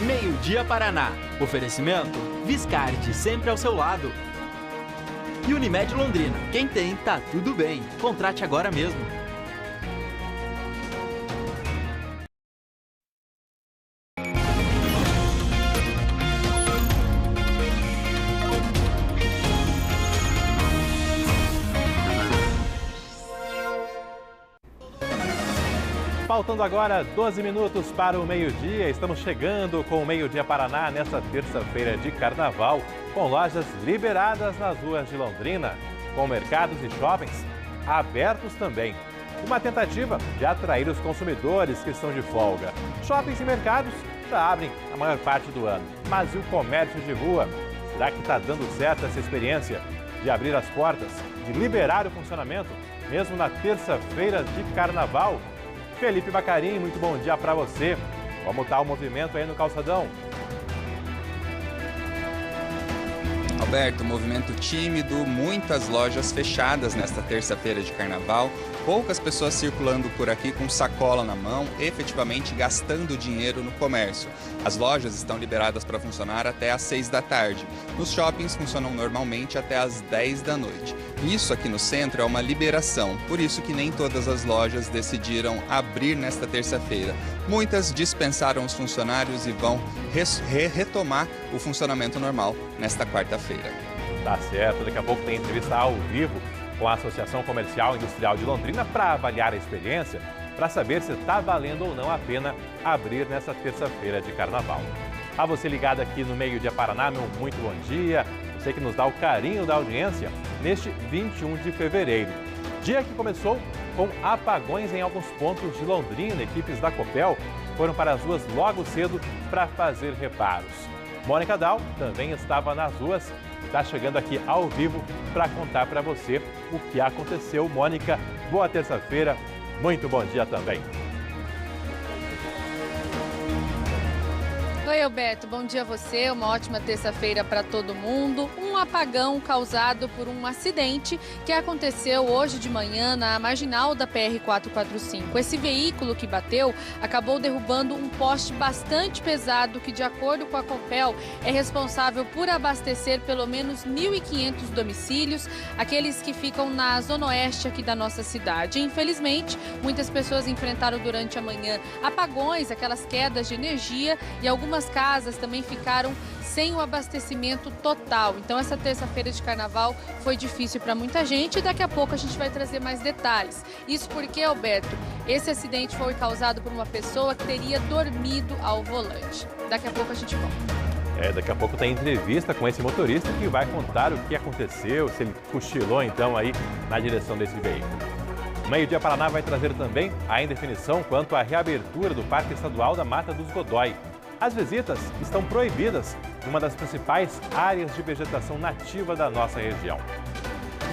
Meio-dia Paraná. Oferecimento Viscardi, sempre ao seu lado. E Unimed Londrina. Quem tem, tá tudo bem. Contrate agora mesmo. Faltando agora 12 minutos para o meio-dia, estamos chegando com o Meio-dia Paraná nesta terça-feira de carnaval, com lojas liberadas nas ruas de Londrina, com mercados e shoppings abertos também. Uma tentativa de atrair os consumidores que estão de folga. Shoppings e mercados já abrem a maior parte do ano, mas e o comércio de rua? Será que está dando certo essa experiência de abrir as portas, de liberar o funcionamento, mesmo na terça-feira de carnaval? Felipe Bacarim, muito bom dia para você. Como está o movimento aí no calçadão? Alberto, movimento tímido, muitas lojas fechadas nesta terça-feira de carnaval, poucas pessoas circulando por aqui com sacola na mão, efetivamente gastando dinheiro no comércio. As lojas estão liberadas para funcionar até às 6 da tarde. Nos shoppings funcionam normalmente até às 10 da noite. Isso aqui no centro é uma liberação, por isso que nem todas as lojas decidiram abrir nesta terça-feira. Muitas dispensaram os funcionários e vão retomar o funcionamento normal nesta quarta-feira. Tá certo, daqui a pouco tem entrevista ao vivo com a Associação Comercial e Industrial de Londrina para avaliar a experiência, para saber se está valendo ou não a pena abrir nessa terça-feira de carnaval. A você ligado aqui no Meio-dia Paraná, meu muito bom dia. Você que nos dá o carinho da audiência neste 21 de fevereiro. Dia que começou com apagões em alguns pontos de Londrina. Equipes da Copel foram para as ruas logo cedo para fazer reparos. Mônica Dal também estava nas ruas e está chegando aqui ao vivo para contar para você o que aconteceu. Mônica, boa terça-feira, muito bom dia também. Oi, Alberto, bom dia a você, uma ótima terça-feira para todo mundo. Um apagão causado por um acidente que aconteceu hoje de manhã na marginal da PR-445. Esse veículo que bateu acabou derrubando um poste bastante pesado que, de acordo com a Copel, é responsável por abastecer pelo menos 1.500 domicílios, aqueles que ficam na zona oeste aqui da nossa cidade. Infelizmente, muitas pessoas enfrentaram durante a manhã apagões, aquelas quedas de energia, e algumas casas também ficaram sem o abastecimento total. Então essa terça-feira de carnaval foi difícil para muita gente e daqui a pouco a gente vai trazer mais detalhes. Isso porque, Alberto, esse acidente foi causado por uma pessoa que teria dormido ao volante. Daqui a pouco a gente volta. Daqui a pouco tem entrevista com esse motorista que vai contar o que aconteceu, se ele cochilou então aí na direção desse veículo. O Meio-dia Paraná vai trazer também a indefinição quanto à reabertura do Parque Estadual da Mata dos Godói. As visitas estão proibidas em uma das principais áreas de vegetação nativa da nossa região.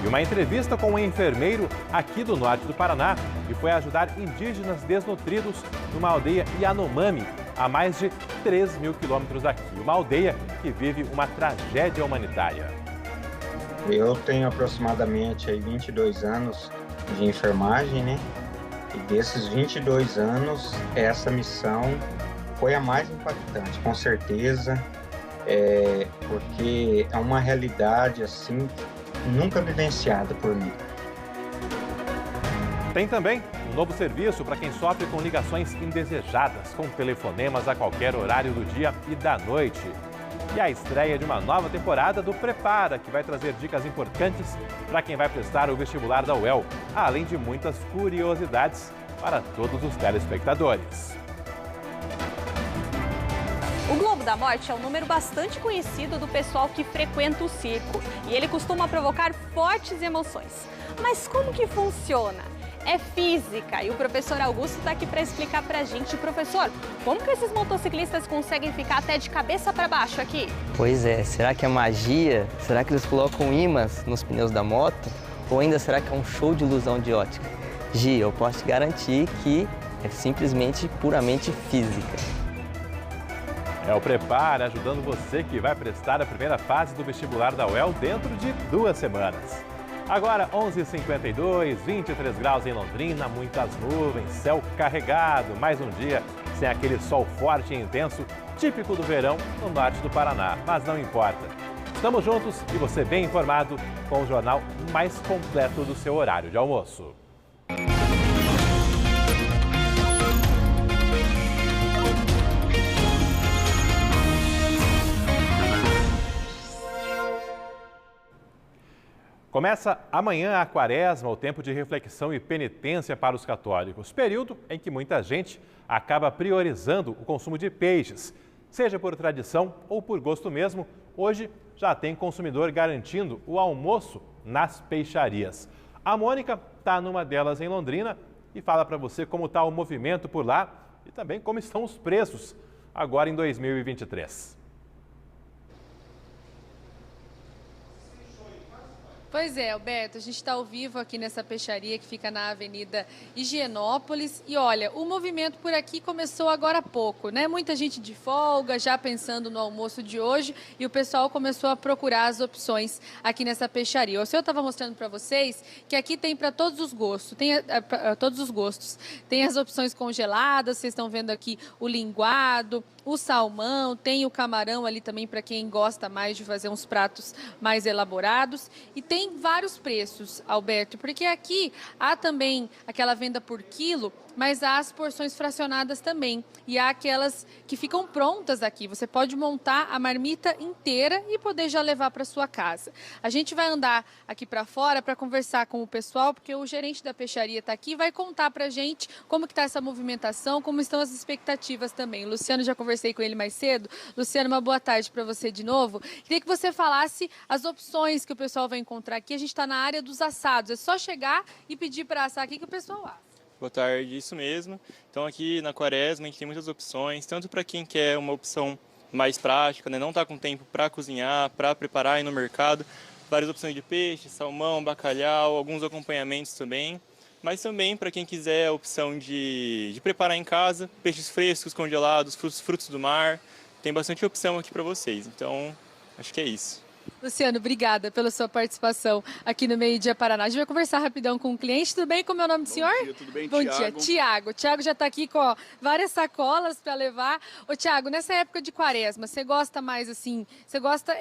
E uma entrevista com um enfermeiro aqui do norte do Paraná, que foi ajudar indígenas desnutridos numa aldeia Yanomami, a mais de 3 mil quilômetros daqui. Uma aldeia que vive uma tragédia humanitária. Eu tenho aproximadamente 22 anos de enfermagem, né? E desses 22 anos, essa missão foi a mais impactante, com certeza, porque é uma realidade assim nunca vivenciada por mim. Tem também um novo serviço para quem sofre com ligações indesejadas, com telefonemas a qualquer horário do dia e da noite. E a estreia de uma nova temporada do Prepara, que vai trazer dicas importantes para quem vai prestar o vestibular da UEL, além de muitas curiosidades para todos os telespectadores. O Globo da Morte é um número bastante conhecido do pessoal que frequenta o circo e ele costuma provocar fortes emoções. Mas como que funciona? É física e o professor Augusto está aqui para explicar para a gente. Professor, como que esses motociclistas conseguem ficar até de cabeça para baixo aqui? Pois é, será que é magia? Será que eles colocam ímãs nos pneus da moto? Ou ainda será que é um show de ilusão de ótica? Gi, eu posso te garantir que é simplesmente puramente física. É o Prepara, ajudando você que vai prestar a primeira fase do vestibular da UEL dentro de 2 semanas. Agora, 11h52, 23 graus em Londrina, muitas nuvens, céu carregado. Mais um dia sem aquele sol forte e intenso, típico do verão no norte do Paraná. Mas não importa. Estamos juntos e você bem informado com o jornal mais completo do seu horário de almoço. Começa amanhã a Quaresma, o tempo de reflexão e penitência para os católicos, período em que muita gente acaba priorizando o consumo de peixes. Seja por tradição ou por gosto mesmo, hoje já tem consumidor garantindo o almoço nas peixarias. A Mônica está numa delas em Londrina e fala para você como está o movimento por lá e também como estão os preços agora em 2023. Pois é, Alberto, a gente está ao vivo aqui nessa peixaria que fica na Avenida Higienópolis. E olha, o movimento por aqui começou agora há pouco, né? Muita gente de folga, já pensando no almoço de hoje, e o pessoal começou a procurar as opções aqui nessa peixaria. O senhor estava mostrando para vocês que aqui tem para todos os gostos, todos os gostos. Tem as opções congeladas, vocês estão vendo aqui o linguado, o salmão, tem o camarão ali também para quem gosta mais de fazer uns pratos mais elaborados. E tem vários preços, Alberto, porque aqui há também aquela venda por quilo, mas há as porções fracionadas também. E há aquelas que ficam prontas aqui. Você pode montar a marmita inteira e poder já levar para sua casa. A gente vai andar aqui para fora para conversar com o pessoal, porque o gerente da peixaria está aqui e vai contar para a gente como que está essa movimentação, como estão as expectativas também. O Luciano, já conversei com ele mais cedo. Luciano, uma boa tarde para você de novo. Queria que você falasse as opções que o pessoal vai encontrar aqui. A gente está na área dos assados. É só chegar e pedir para assar aqui que o pessoal assa. Boa tarde, isso mesmo. Então aqui na Quaresma a gente tem muitas opções, tanto para quem quer uma opção mais prática, né? Não está com tempo para cozinhar, para preparar aí no mercado. Várias opções de peixe, salmão, bacalhau, alguns acompanhamentos também. Mas também para quem quiser a opção de preparar em casa, peixes frescos, congelados, frutos do mar. Tem bastante opção aqui para vocês, então acho que é isso. Luciano, obrigada pela sua participação aqui no Meio Dia Paraná. A gente vai conversar rapidão com o cliente. Tudo bem? Como é o nome do senhor? Bom dia, tudo bem? Bom dia, Tiago. O Tiago já está aqui com várias sacolas para levar. Ô, Tiago, nessa época de Quaresma, você gosta mais assim,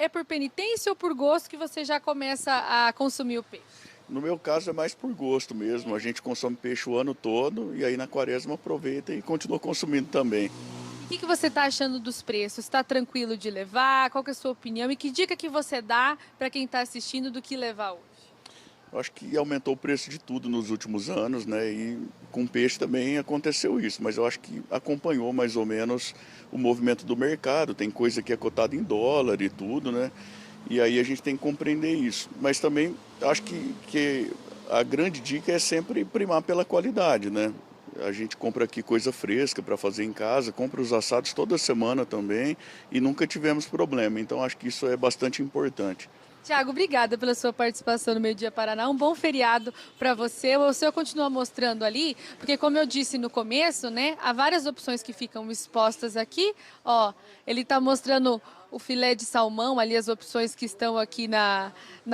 é por penitência ou por gosto que você já começa a consumir o peixe? No meu caso é mais por gosto mesmo. A gente consome peixe o ano todo e aí na Quaresma aproveita e continua consumindo também. O que você está achando dos preços? Está tranquilo de levar? Qual que é a sua opinião? E que dica que você dá para quem está assistindo do que levar hoje? Eu acho que aumentou o preço de tudo nos últimos anos, né? E com peixe também aconteceu isso, mas eu acho que acompanhou mais ou menos o movimento do mercado. Tem coisa que é cotada em dólar e tudo, né? E aí a gente tem que compreender isso. Mas também acho que a grande dica é sempre primar pela qualidade, né? A gente compra aqui coisa fresca para fazer em casa, compra os assados toda semana também e nunca tivemos problema. Então acho que isso é bastante importante. Tiago, obrigada pela sua participação no Meio Dia Paraná. Um bom feriado para você. O senhor continua mostrando ali, porque como eu disse no começo, né, há várias opções que ficam expostas aqui. Ó, ele está mostrando o filé de salmão, ali as opções que estão aqui na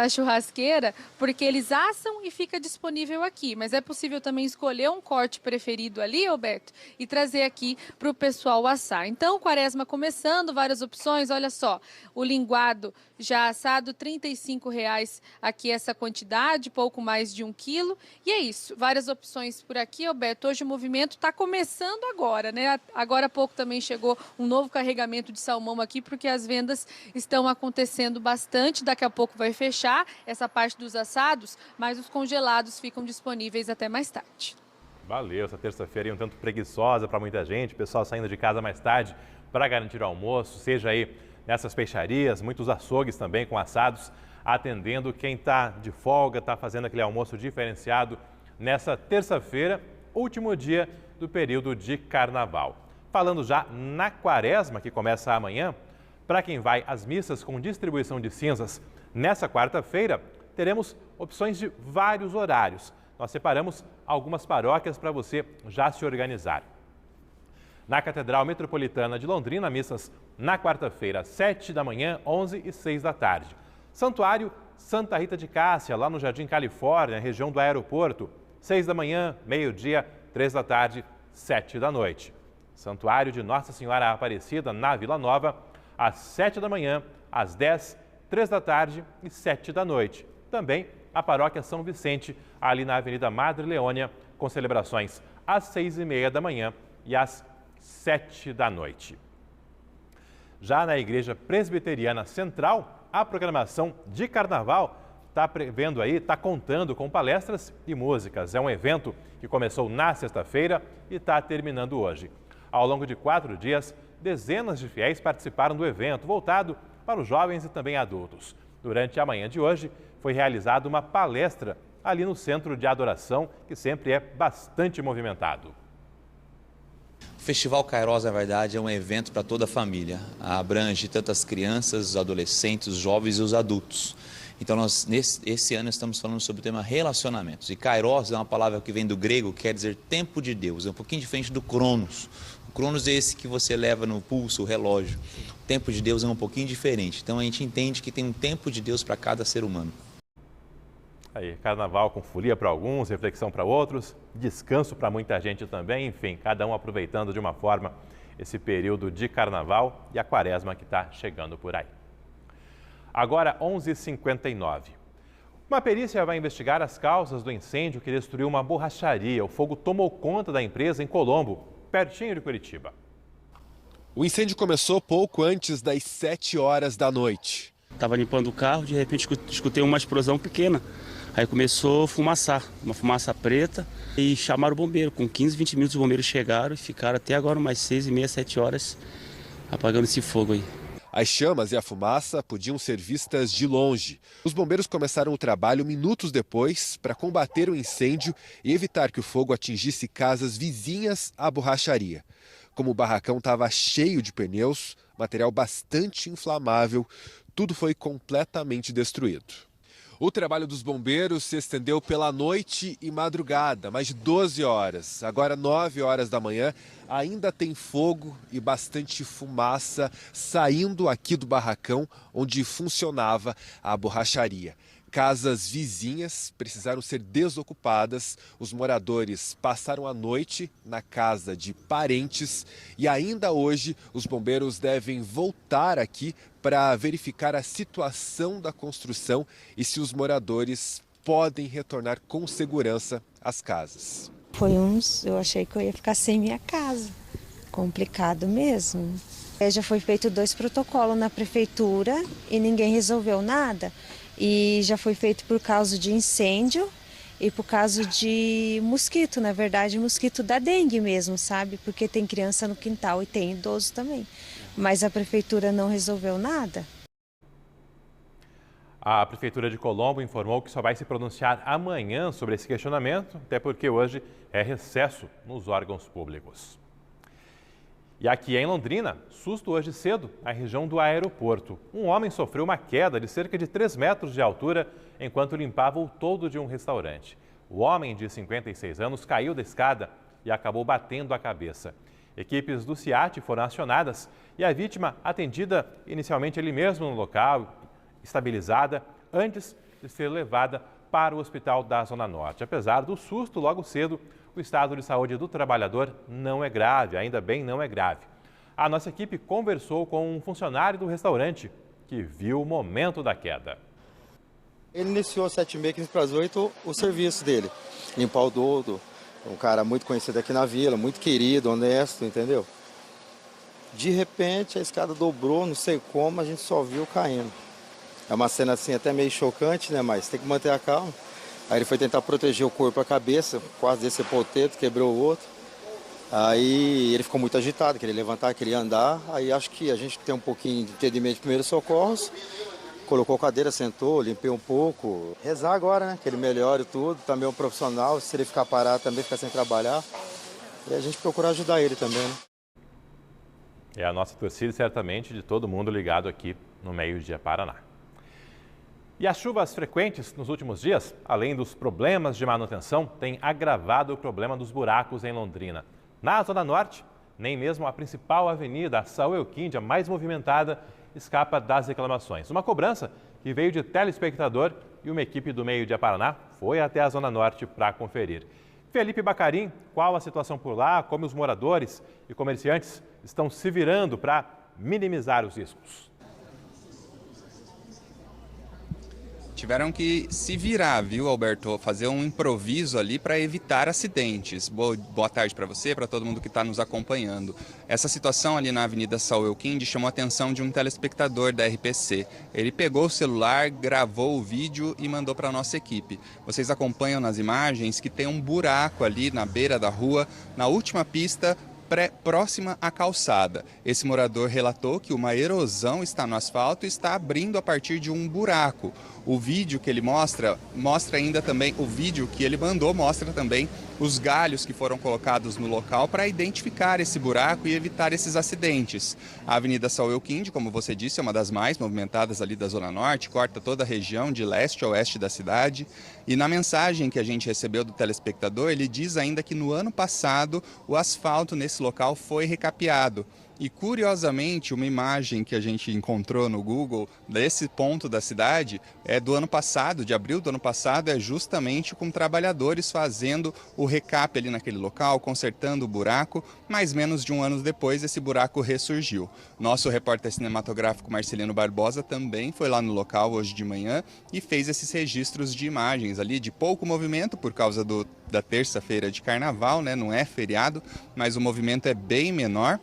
churrasqueira, porque eles assam e fica disponível aqui. Mas é possível também escolher um corte preferido ali, Alberto, e trazer aqui para o pessoal assar. Então, Quaresma começando, várias opções. Olha só, o linguado já assado, R$ 35,00 aqui essa quantidade, pouco mais de 1 quilo. E é isso, várias opções por aqui, Alberto. Hoje o movimento está começando agora, né? Agora há pouco também chegou um novo carregamento de salmão aqui, porque as vendas estão acontecendo bastante. Daqui a pouco vai fechar essa parte dos assados, mas os congelados ficam disponíveis até mais tarde. Valeu, essa terça-feira aí um tanto preguiçosa para muita gente, pessoal saindo de casa mais tarde para garantir o almoço, seja aí nessas peixarias, muitos açougues também com assados, atendendo quem está de folga, está fazendo aquele almoço diferenciado nessa terça-feira, último dia do período de carnaval. Falando já na Quaresma, que começa amanhã, para quem vai às missas com distribuição de cinzas, nessa quarta-feira teremos opções de vários horários. Nós separamos algumas paróquias para você já se organizar. Na Catedral Metropolitana de Londrina, missas na quarta-feira, 7 da manhã, 11 e 6 da tarde. Santuário Santa Rita de Cássia, lá no Jardim Califórnia, região do aeroporto, 6 da manhã, meio-dia, 3 da tarde, 7 da noite. Santuário de Nossa Senhora Aparecida, na Vila Nova, às 7 da manhã, às 10, 3 da tarde e 7 da noite. Também a Paróquia São Vicente, ali na Avenida Madre Leônia, com celebrações às 6h30 da manhã e às 7 da noite. Já na Igreja Presbiteriana Central, a programação de carnaval está contando com palestras e músicas. É um evento que começou na sexta-feira e está terminando hoje. Ao longo de 4 dias, dezenas de fiéis participaram do evento, voltado para os jovens e também adultos. Durante a manhã de hoje, foi realizada uma palestra ali no Centro de Adoração, que sempre é bastante movimentado. O Festival Kairos, na verdade, é um evento para toda a família. Abrange tanto as crianças, os adolescentes, os jovens e os adultos. Então, esse ano estamos falando sobre o tema relacionamentos. E Kairos é uma palavra que vem do grego, que quer dizer tempo de Deus. É um pouquinho diferente do Cronos. O Cronos é esse que você leva no pulso, o relógio. O tempo de Deus é um pouquinho diferente. Então, a gente entende que tem um tempo de Deus para cada ser humano. Aí, carnaval com folia para alguns, reflexão para outros, descanso para muita gente também, enfim, cada um aproveitando de uma forma esse período de carnaval e a quaresma que está chegando por aí. Agora, 11h59. Uma perícia vai investigar as causas do incêndio que destruiu uma borracharia. O fogo tomou conta da empresa em Colombo, pertinho de Curitiba. O incêndio começou pouco antes das 7 horas da noite. Estava limpando o carro, de repente escutei uma explosão pequena. Aí começou a fumaçar, uma fumaça preta, e chamaram o bombeiro. Com 15, 20 minutos os bombeiros chegaram e ficaram até agora umas 6h30, 7 horas apagando esse fogo aí. As chamas e a fumaça podiam ser vistas de longe. Os bombeiros começaram o trabalho minutos depois para combater o incêndio e evitar que o fogo atingisse casas vizinhas à borracharia. Como o barracão estava cheio de pneus, material bastante inflamável, tudo foi completamente destruído. O trabalho dos bombeiros se estendeu pela noite e madrugada, mais de 12 horas. Agora, 9 horas da manhã, ainda tem fogo e bastante fumaça saindo aqui do barracão onde funcionava a borracharia. Casas vizinhas precisaram ser desocupadas, os moradores passaram a noite na casa de parentes e ainda hoje os bombeiros devem voltar aqui para verificar a situação da construção e se os moradores podem retornar com segurança às casas. Eu achei que eu ia ficar sem minha casa, complicado mesmo. Já foi feito 2 protocolos na prefeitura e ninguém resolveu nada. E já foi feito por causa de incêndio e por causa de mosquito, na verdade, mosquito da dengue mesmo, sabe? Porque tem criança no quintal e tem idoso também. Mas a prefeitura não resolveu nada. A Prefeitura de Colombo informou que só vai se pronunciar amanhã sobre esse questionamento, até porque hoje é recesso nos órgãos públicos. E aqui em Londrina, susto hoje cedo, na região do aeroporto. Um homem sofreu uma queda de cerca de 3 metros de altura enquanto limpava o toldo de um restaurante. O homem de 56 anos caiu da escada e acabou batendo a cabeça. Equipes do SEAT foram acionadas e a vítima atendida inicialmente ali mesmo no local, estabilizada, antes de ser levada para o hospital da Zona Norte. Apesar do susto, logo cedo, o estado de saúde do trabalhador não é grave, ainda bem não é grave. A nossa equipe conversou com um funcionário do restaurante que viu o momento da queda. Ele iniciou às 7h30, 15 para as 8 o serviço dele, limpar o toldo, um cara muito conhecido aqui na vila, muito querido, honesto, entendeu? De repente a escada dobrou, não sei como, a gente só viu caindo. É uma cena assim até meio chocante, né, mas tem que manter a calma. Aí ele foi tentar proteger o corpo e a cabeça, quase decepou o teto, quebrou o outro. Aí ele ficou muito agitado, queria levantar, queria andar. Aí acho que a gente tem um pouquinho de entendimento de primeiros socorros. Colocou a cadeira, sentou, limpei um pouco. Rezar agora, né, que ele melhore tudo. Também é um profissional, se ele ficar parado também, ficar sem trabalhar. E a gente procurar ajudar ele também, né? É a nossa torcida, certamente, de todo mundo ligado aqui no Meio-Dia Paraná. E as chuvas frequentes nos últimos dias, além dos problemas de manutenção, têm agravado o problema dos buracos em Londrina. Na Zona Norte, nem mesmo a principal avenida, a Saúl Elquinde, a mais movimentada, escapa das reclamações. Uma cobrança que veio de telespectador e uma equipe do Meio-Dia Paraná foi até a Zona Norte para conferir. Felipe Bacarim, qual a situação por lá, como os moradores e comerciantes estão se virando para minimizar os riscos? Tiveram que se virar, viu, Alberto? Fazer um improviso ali para evitar acidentes. Boa tarde para você, para todo mundo que está nos acompanhando. Essa situação ali na Avenida Saul Elquinde chamou a atenção de um telespectador da RPC. Ele pegou o celular, gravou o vídeo e mandou para a nossa equipe. Vocês acompanham nas imagens que tem um buraco ali na beira da rua, na última pista, próxima à calçada. Esse morador relatou que uma erosão está no asfalto e está abrindo a partir de um buraco. O vídeo que ele mostra ainda também, o vídeo que ele mandou mostra também os galhos que foram colocados no local para identificar esse buraco e evitar esses acidentes. A Avenida Saul Elquinde, como você disse, é uma das mais movimentadas ali da Zona Norte, corta toda a região de leste a oeste da cidade. E na mensagem que a gente recebeu do telespectador, ele diz ainda que no ano passado o asfalto nesse local foi recapeado. E, curiosamente, uma imagem que a gente encontrou no Google desse ponto da cidade é do ano passado, de abril do ano passado, é justamente com trabalhadores fazendo o recap ali naquele local, consertando o buraco, mas menos de um ano depois esse buraco ressurgiu. Nosso repórter cinematográfico Marcelino Barbosa também foi lá no local hoje de manhã e fez esses registros de imagens ali de pouco movimento por causa da terça-feira de carnaval, né? Não é feriado, mas o movimento é bem menor.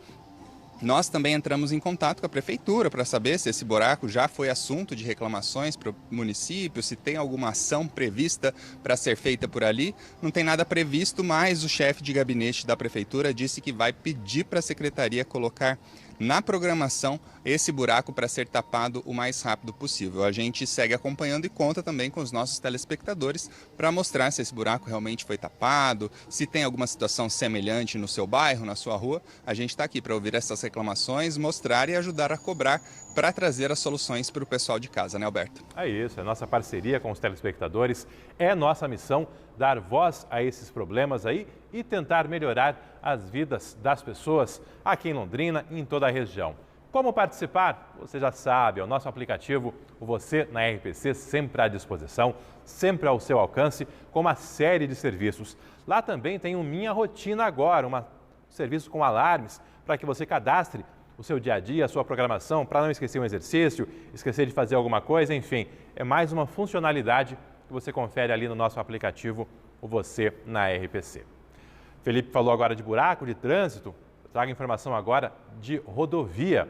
Nós também entramos em contato com a prefeitura para saber se esse buraco já foi assunto de reclamações para o município, se tem alguma ação prevista para ser feita por ali. Não tem nada previsto, mas o chefe de gabinete da prefeitura disse que vai pedir para a secretaria colocar na programação esse buraco para ser tapado o mais rápido possível. A gente segue acompanhando e conta também com os nossos telespectadores para mostrar se esse buraco realmente foi tapado, se tem alguma situação semelhante no seu bairro, na sua rua. A gente está aqui para ouvir essas reclamações, mostrar e ajudar a cobrar para trazer as soluções para o pessoal de casa, né, Alberto? É isso, é nossa parceria com os telespectadores, é nossa missão dar voz a esses problemas aí e tentar melhorar as vidas das pessoas aqui em Londrina e em toda a região. Como participar? Você já sabe, é o nosso aplicativo, o Você na RPC, sempre à disposição, sempre ao seu alcance, com uma série de serviços. Lá também tem o Minha Rotina Agora, um serviço com alarmes para que você cadastre o seu dia a dia, a sua programação, para não esquecer um exercício, esquecer de fazer alguma coisa, enfim, é mais uma funcionalidade que você confere ali no nosso aplicativo, o Você na RPC. Felipe falou agora de buraco, de trânsito, trago informação agora de rodovia.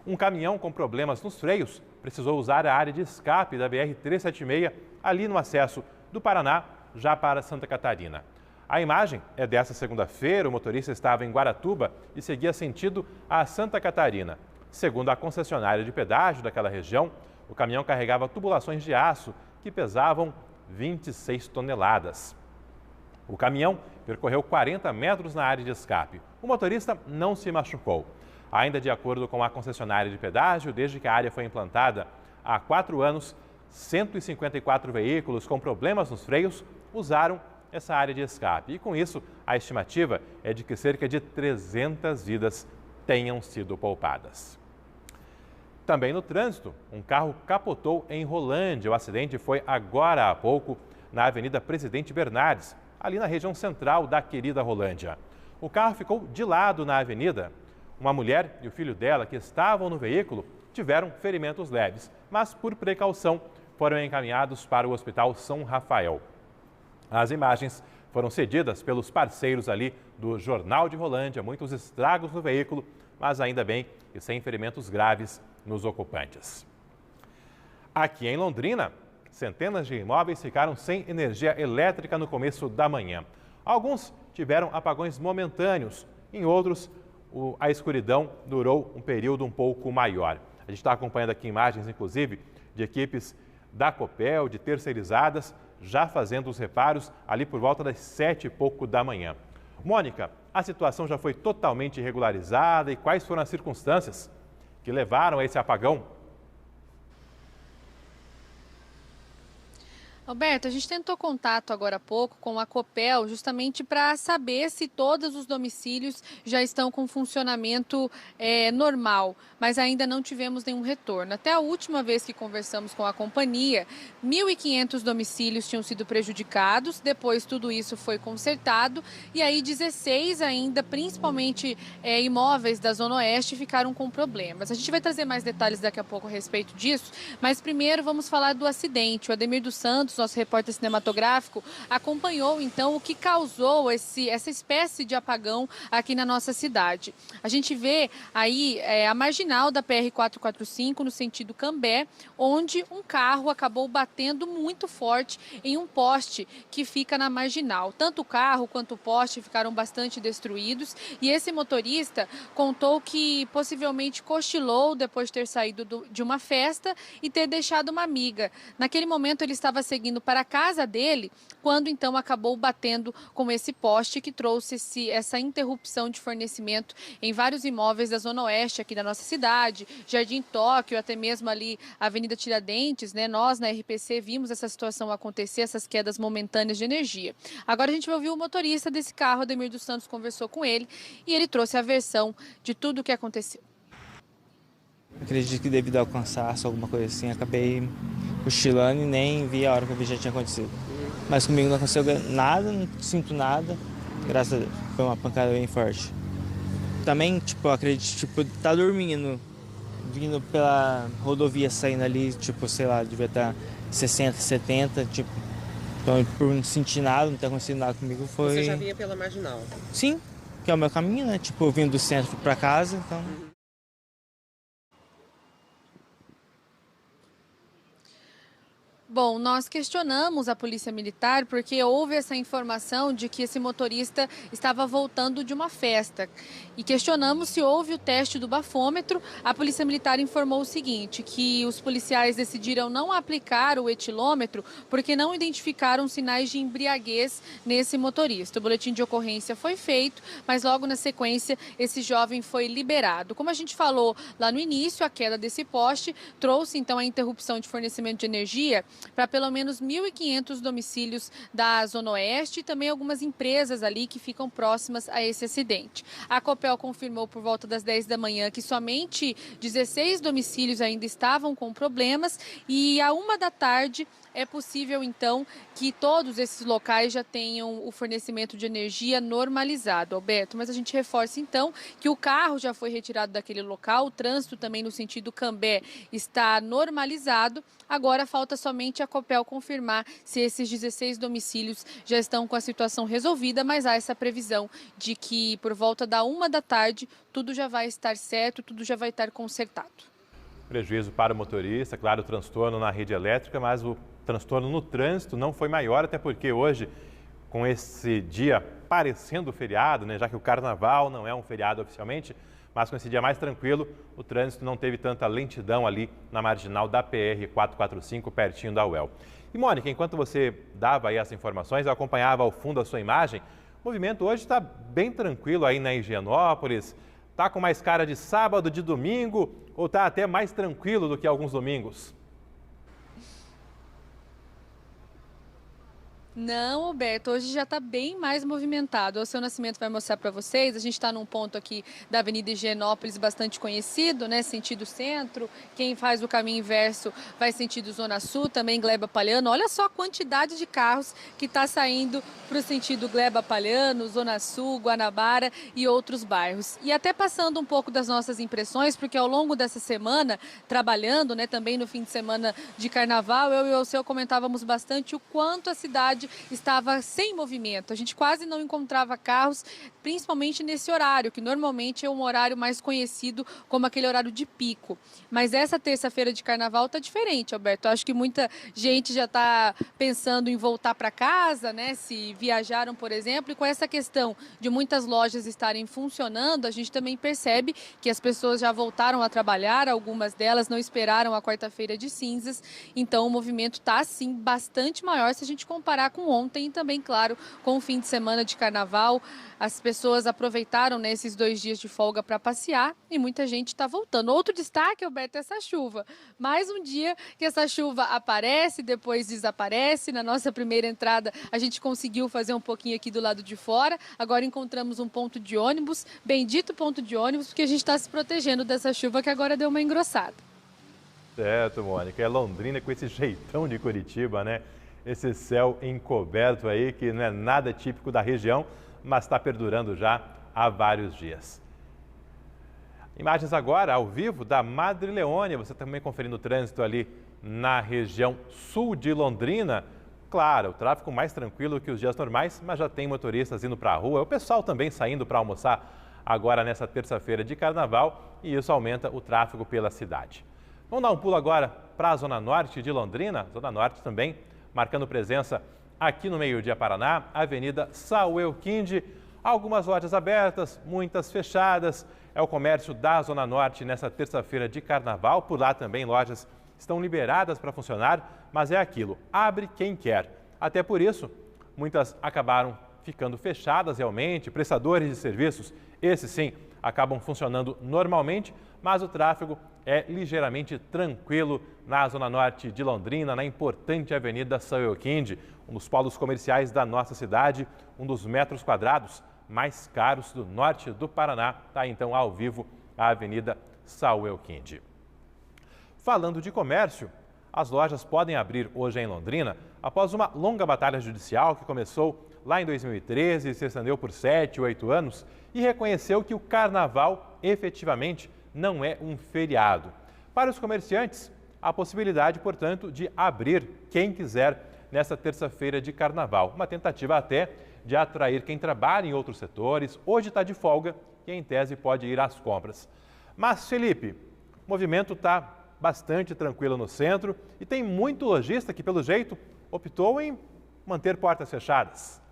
Um caminhão com problemas nos freios precisou usar a área de escape da BR-376 ali no acesso do Paraná, já para Santa Catarina. A imagem é dessa segunda-feira, o motorista estava em Guaratuba e seguia sentido a Santa Catarina. Segundo a concessionária de pedágio daquela região, o caminhão carregava tubulações de aço que pesavam 26 toneladas. O caminhão percorreu 40 metros na área de escape. O motorista não se machucou. Ainda de acordo com a concessionária de pedágio, desde que a área foi implantada há 4 anos, 154 veículos com problemas nos freios usaram essa área de escape. E com isso, a estimativa é de que cerca de 300 vidas tenham sido poupadas. Também no trânsito, um carro capotou em Rolândia. O acidente foi agora há pouco na Avenida Presidente Bernardes, ali na região central da querida Rolândia. O carro ficou de lado na avenida. Uma mulher e o filho dela, que estavam no veículo, tiveram ferimentos leves, mas por precaução foram encaminhados para o Hospital São Rafael. As imagens foram cedidas pelos parceiros ali do Jornal de Rolândia, muitos estragos no veículo, mas ainda bem que sem ferimentos graves nos ocupantes. Aqui em Londrina, centenas de imóveis ficaram sem energia elétrica no começo da manhã. Alguns tiveram apagões momentâneos, em outros a escuridão durou um período um pouco maior. A gente está acompanhando aqui imagens, inclusive, de equipes da Copel, de terceirizadas, já fazendo os reparos ali por volta das 7 e pouco da manhã. Mônica, a situação já foi totalmente regularizada e quais foram as circunstâncias que levaram a esse apagão? Alberto, a gente tentou contato agora há pouco com a Copel justamente para saber se todos os domicílios já estão com funcionamento normal, mas ainda não tivemos nenhum retorno. Até a última vez que conversamos com a companhia, 1.500 domicílios tinham sido prejudicados, depois tudo isso foi consertado e aí 16 ainda, principalmente imóveis da Zona Oeste, ficaram com problemas. A gente vai trazer mais detalhes daqui a pouco a respeito disso, mas primeiro vamos falar do acidente. O Ademir dos Santos, nosso repórter cinematográfico, acompanhou então o que causou essa espécie de apagão aqui na nossa cidade. A gente vê aí a marginal da PR-445 no sentido Cambé, onde um carro acabou batendo muito forte em um poste que fica na marginal. Tanto o carro quanto o poste ficaram bastante destruídos e esse motorista contou que possivelmente cochilou depois de ter saído de uma festa e ter deixado uma amiga. Naquele momento ele estava seguindo para a casa dele, quando então acabou batendo com esse poste que trouxe essa interrupção de fornecimento em vários imóveis da Zona Oeste aqui da nossa cidade, Jardim Tóquio, até mesmo ali a Avenida Tiradentes, né? Nós na RPC vimos essa situação acontecer, essas quedas momentâneas de energia. Agora a gente vai ouvir o motorista desse carro, Ademir dos Santos, conversou com ele e ele trouxe a versão de tudo o que aconteceu. Acredito que devido ao cansaço, alguma coisa assim, acabei cochilando e nem vi a hora que eu vi já tinha acontecido. Mas comigo não aconteceu nada, não sinto nada, graças a Deus. Foi uma pancada bem forte. Também, acredito, tá dormindo, vindo pela rodovia saindo ali, sei lá, devia estar 60, 70, então por não sentir nada, não ter acontecido nada comigo, foi... Você já vinha pela Marginal? Sim, que é o meu caminho, né, vindo do centro para casa, então... Bom, nós questionamos a Polícia Militar porque houve essa informação de que esse motorista estava voltando de uma festa. E questionamos se houve o teste do bafômetro. A Polícia Militar informou o seguinte, que os policiais decidiram não aplicar o etilômetro porque não identificaram sinais de embriaguez nesse motorista. O boletim de ocorrência foi feito, mas logo na sequência esse jovem foi liberado. Como a gente falou lá no início, a queda desse poste trouxe então a interrupção de fornecimento de energia para pelo menos 1.500 domicílios da Zona Oeste e também algumas empresas ali que ficam próximas a esse acidente. A Copel confirmou por volta das 10 da manhã que somente 16 domicílios ainda estavam com problemas e à 1 da tarde é possível, então, que todos esses locais já tenham o fornecimento de energia normalizado, Alberto. Mas a gente reforça, então, que o carro já foi retirado daquele local, o trânsito também no sentido Cambé está normalizado. Agora falta somente a Copel confirmar se esses 16 domicílios já estão com a situação resolvida, mas há essa previsão de que por volta da 1 da tarde tudo já vai estar certo, tudo já vai estar consertado. Prejuízo para o motorista, claro, o transtorno na rede elétrica, mas o transtorno no trânsito não foi maior, até porque hoje, com esse dia parecendo feriado, né, já que o carnaval não é um feriado oficialmente, mas com esse dia mais tranquilo, o trânsito não teve tanta lentidão ali na marginal da PR-445, pertinho da UEL. E, Mônica, enquanto você dava aí essas informações, eu acompanhava ao fundo a sua imagem, o movimento hoje está bem tranquilo aí na Higienópolis, está com mais cara de sábado, de domingo, ou está até mais tranquilo do que alguns domingos? Não, Alberto, hoje já está bem mais movimentado. O seu Nascimento vai mostrar para vocês. A gente está num ponto aqui da Avenida Higienópolis bastante conhecido, né? Sentido centro. Quem faz o caminho inverso vai sentido Zona Sul, também Gleba Palhano. Olha só a quantidade de carros que está saindo para o sentido Gleba Palhano, Zona Sul, Guanabara e outros bairros. E até passando um pouco das nossas impressões, porque ao longo dessa semana, trabalhando, né? Também no fim de semana de carnaval, eu e o seu comentávamos bastante o quanto a cidade estava sem movimento. A gente quase não encontrava carros, principalmente nesse horário, que normalmente é um horário mais conhecido como aquele horário de pico. Mas essa terça-feira de carnaval está diferente, Alberto. Eu acho que muita gente já está pensando em voltar para casa, né? Se viajaram, por exemplo, e com essa questão de muitas lojas estarem funcionando, a gente também percebe que as pessoas já voltaram a trabalhar, algumas delas não esperaram a quarta-feira de cinzas, então o movimento está, sim, bastante maior se a gente comparar com ontem e também, claro, com o fim de semana de carnaval. As pessoas aproveitaram nesses 2 dias de folga para passear e muita gente está voltando. Outro destaque, Alberto, é essa chuva. Mais um dia que essa chuva aparece, depois desaparece. Na nossa primeira entrada, a gente conseguiu fazer um pouquinho aqui do lado de fora. Agora encontramos um ponto de ônibus, bendito ponto de ônibus, porque a gente está se protegendo dessa chuva que agora deu uma engrossada. Certo, Mônica. É Londrina com esse jeitão de Curitiba, né? Esse céu encoberto aí, que não é nada típico da região, mas está perdurando já há vários dias. Imagens agora, ao vivo, da Madre Leônia. Você também conferindo o trânsito ali na região sul de Londrina. Claro, o tráfego mais tranquilo que os dias normais, mas já tem motoristas indo para a rua. O pessoal também saindo para almoçar agora nessa terça-feira de carnaval e isso aumenta o tráfego pela cidade. Vamos dar um pulo agora para a Zona Norte de Londrina. Zona Norte também marcando presença aqui no meio-dia Paraná, Avenida Samuel Kinde. Algumas lojas abertas, muitas fechadas. É o comércio da Zona Norte nessa terça-feira de carnaval. Por lá também lojas estão liberadas para funcionar, mas é aquilo, abre quem quer. Até por isso, muitas acabaram ficando fechadas realmente. Prestadores de serviços, esses sim, acabam funcionando normalmente, mas o tráfego é ligeiramente tranquilo na Zona Norte de Londrina, na importante Avenida Samuel Kinde, um dos polos comerciais da nossa cidade, um dos metros quadrados mais caros do norte do Paraná. Está então ao vivo a Avenida Samuel Kinde. Falando de comércio, as lojas podem abrir hoje em Londrina após uma longa batalha judicial que começou lá em 2013 e se estendeu por 7, 8 anos e reconheceu que o carnaval efetivamente não é um feriado. Para os comerciantes, a possibilidade, portanto, de abrir quem quiser nesta terça-feira de carnaval. Uma tentativa até de atrair quem trabalha em outros setores, hoje está de folga e em tese pode ir às compras. Mas, Felipe, o movimento está bastante tranquilo no centro e tem muito lojista que, pelo jeito, optou em manter portas fechadas.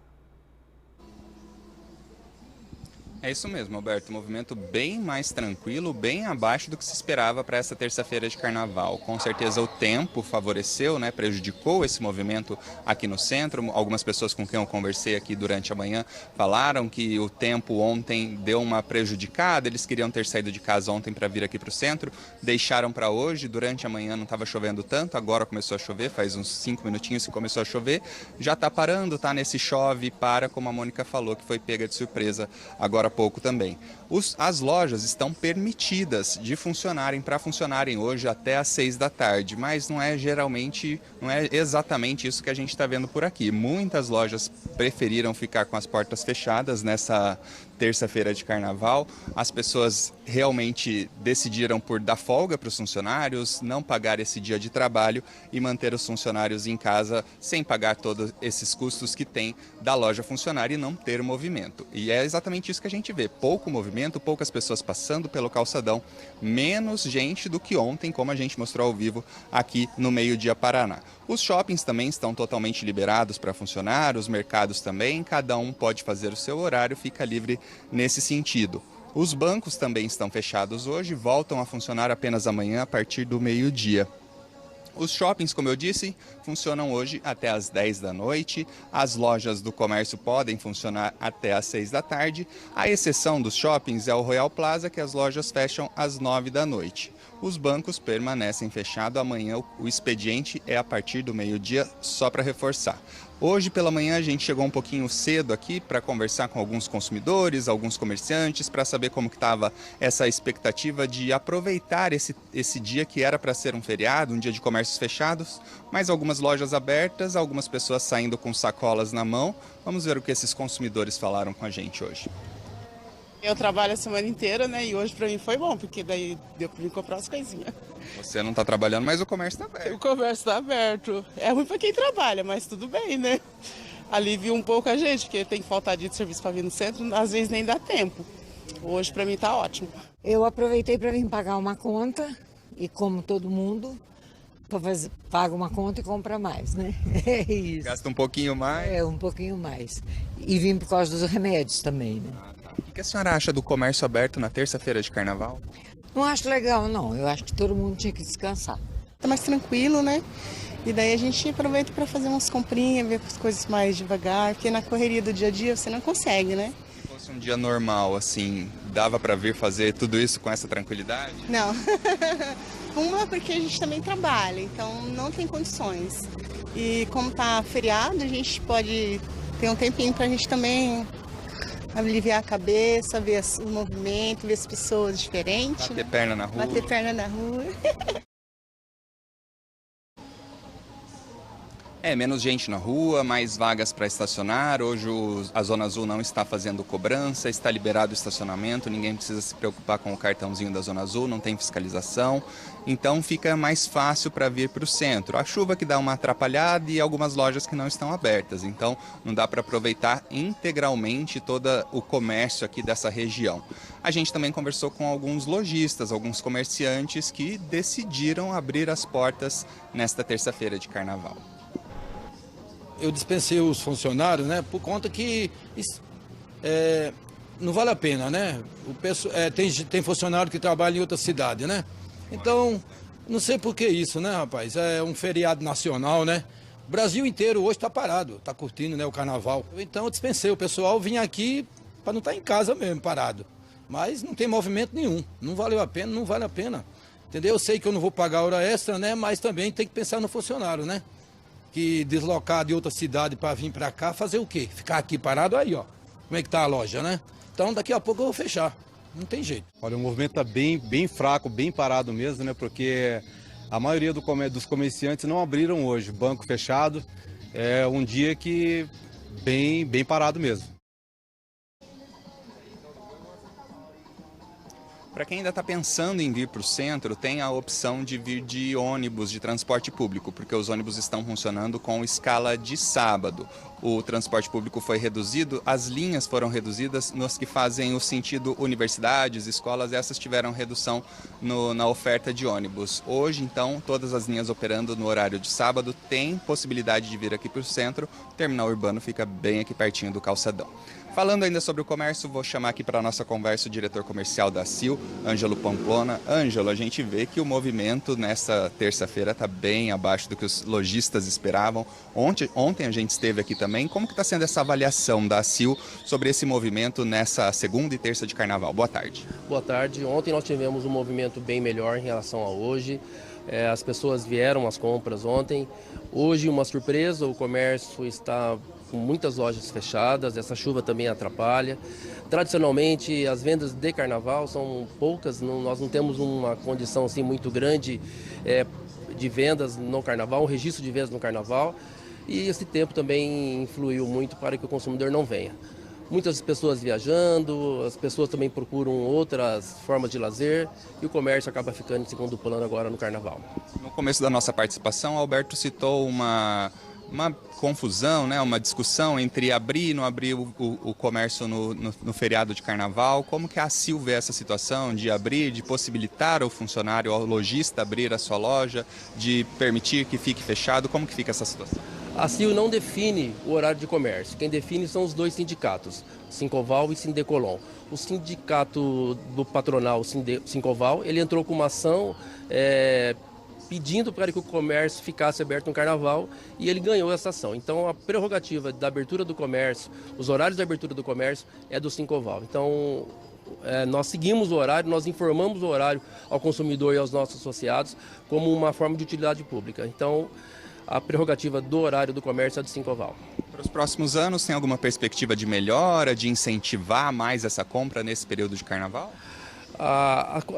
É isso mesmo, Alberto. Movimento bem mais tranquilo, bem abaixo do que se esperava para essa terça-feira de carnaval. Com certeza o tempo favoreceu, né, prejudicou esse movimento aqui no centro. Algumas pessoas com quem eu conversei aqui durante a manhã falaram que o tempo ontem deu uma prejudicada. Eles queriam ter saído de casa ontem para vir aqui para o centro, deixaram para hoje. Durante a manhã não estava chovendo tanto, agora começou a chover, faz uns 5 minutinhos que começou a chover. Já está parando, tá nesse chove e para, como a Mônica falou, que foi pega de surpresa agora pouco também. As lojas estão permitidas de funcionarem, para funcionarem hoje até às 6 da tarde, mas não é exatamente isso que a gente está vendo por aqui. Muitas lojas preferiram ficar com as portas fechadas nessa terça-feira de carnaval. As pessoas realmente decidiram por dar folga para os funcionários, não pagar esse dia de trabalho e manter os funcionários em casa sem pagar todos esses custos que tem da loja funcionar e não ter movimento. E é exatamente isso que a gente vê. Pouco movimento, poucas pessoas passando pelo calçadão, menos gente do que ontem, como a gente mostrou ao vivo aqui no Meio-Dia Paraná. Os shoppings também estão totalmente liberados para funcionar, os mercados também, cada um pode fazer o seu horário, fica livre nesse sentido. Os bancos também estão fechados hoje, voltam a funcionar apenas amanhã a partir do meio-dia. Os shoppings, como eu disse, funcionam hoje até às 10 da noite. As lojas do comércio podem funcionar até às 6 da tarde. A exceção dos shoppings é o Royal Plaza, que as lojas fecham às 9 da noite. Os bancos permanecem fechados. Amanhã o expediente é a partir do meio-dia, só para reforçar. Hoje pela manhã a gente chegou um pouquinho cedo aqui para conversar com alguns consumidores, alguns comerciantes, para saber como que estava essa expectativa de aproveitar esse dia que era para ser um feriado, um dia de comércios fechados, mas algumas lojas abertas, algumas pessoas saindo com sacolas na mão. Vamos ver o que esses consumidores falaram com a gente hoje. Eu trabalho a semana inteira, né? E hoje para mim foi bom, porque daí deu para mim comprar as coisinhas. Você não está trabalhando, mas o comércio está aberto. O comércio está aberto. É ruim para quem trabalha, mas tudo bem, né? Alivia um pouco a gente, porque tem que faltar dia de serviço para vir no centro, às vezes nem dá tempo. Hoje para mim está ótimo. Eu aproveitei para vir pagar uma conta e, como todo mundo, paga uma conta e compra mais, né? É isso. Gasta um pouquinho mais? É, um pouquinho mais. E vim por causa dos remédios também, né? O que a senhora acha do comércio aberto na terça-feira de carnaval? Não acho legal, não. Eu acho que todo mundo tinha que descansar. Tá mais tranquilo, né? E daí a gente aproveita para fazer umas comprinhas, ver as coisas mais devagar, porque na correria do dia a dia você não consegue, né? Se fosse um dia normal, assim, dava para vir fazer tudo isso com essa tranquilidade? Não. Uma, porque a gente também trabalha, então não tem condições. E como tá feriado, a gente pode ter um tempinho pra gente também aliviar a cabeça, ver o movimento, ver as pessoas diferentes. Bater perna na rua. Bater perna na rua. Menos gente na rua, mais vagas para estacionar. Hoje a Zona Azul não está fazendo cobrança, está liberado o estacionamento, ninguém precisa se preocupar com o cartãozinho da Zona Azul, não tem fiscalização. Então fica mais fácil para vir para o centro. A chuva que dá uma atrapalhada e algumas lojas que não estão abertas. Então não dá para aproveitar integralmente todo o comércio aqui dessa região. A gente também conversou com alguns lojistas, alguns comerciantes que decidiram abrir as portas nesta terça-feira de carnaval. Eu dispensei os funcionários, né, por conta que não vale a pena, né? Tem funcionário que trabalha em outra cidade, né? Então, não sei por que isso, né, rapaz? É um feriado nacional, né? O Brasil inteiro hoje está parado, está curtindo, né, o carnaval. Então eu dispensei o pessoal, vim aqui para não estar em casa mesmo, parado. Mas não tem movimento nenhum, não valeu a pena, não vale a pena. Entendeu? Eu sei que eu não vou pagar hora extra, né? Mas também tem que pensar no funcionário, né? Que deslocar de outra cidade para vir para cá, fazer o quê? Ficar aqui parado aí, ó. Como é que tá a loja, né? Então daqui a pouco eu vou fechar. Não tem jeito. Olha, o movimento tá bem fraco, bem parado mesmo, né? Porque a maioria dos comerciantes não abriram hoje. Banco fechado. É um dia que bem parado mesmo. Para quem ainda está pensando em vir para o centro, tem a opção de vir de ônibus, de transporte público, porque os ônibus estão funcionando com escala de sábado. O transporte público foi reduzido, as linhas foram reduzidas nos que fazem o sentido universidades, escolas, essas tiveram redução na oferta de ônibus. Hoje, então, todas as linhas operando no horário de sábado têm possibilidade de vir aqui para o centro. O terminal urbano fica bem aqui pertinho do calçadão. Falando ainda sobre o comércio, vou chamar aqui para a nossa conversa o diretor comercial da ACIL, Ângelo Pamplona. Ângelo, a gente vê que o movimento nessa terça-feira está bem abaixo do que os lojistas esperavam. Ontem a gente esteve aqui também. Como que está sendo essa avaliação da ACIL sobre esse movimento nessa segunda e terça de carnaval? Boa tarde. Boa tarde. Ontem nós tivemos um movimento bem melhor em relação a hoje. As pessoas vieram às compras ontem. Hoje, uma surpresa, o comércio está com muitas lojas fechadas, essa chuva também atrapalha. Tradicionalmente, as vendas de carnaval são poucas, nós não temos uma condição assim muito grande de vendas no carnaval, um registro de vendas no carnaval, e esse tempo também influiu muito para que o consumidor não venha. Muitas pessoas viajando, as pessoas também procuram outras formas de lazer e o comércio acaba ficando em segundo plano agora no carnaval. No começo da nossa participação, Alberto citou uma confusão, né? Uma discussão entre abrir e não abrir o comércio no feriado de carnaval. Como que a ACIL vê essa situação de abrir, de possibilitar ao funcionário, ao lojista abrir a sua loja, de permitir que fique fechado? Como que fica essa situação? A ACIL não define o horário de comércio. Quem define são os dois sindicatos, Sincoval e Sindecolon. O sindicato do patronal, Sincoval, ele entrou com uma ação pedindo para que o comércio ficasse aberto no carnaval e ele ganhou essa ação. Então a prerrogativa da abertura do comércio, os horários de abertura do comércio é do Sincoval. Então nós seguimos o horário, nós informamos o horário ao consumidor e aos nossos associados como uma forma de utilidade pública. Então a prerrogativa do horário do comércio é do Sincoval. Para os próximos anos, tem alguma perspectiva de melhora, de incentivar mais essa compra nesse período de carnaval?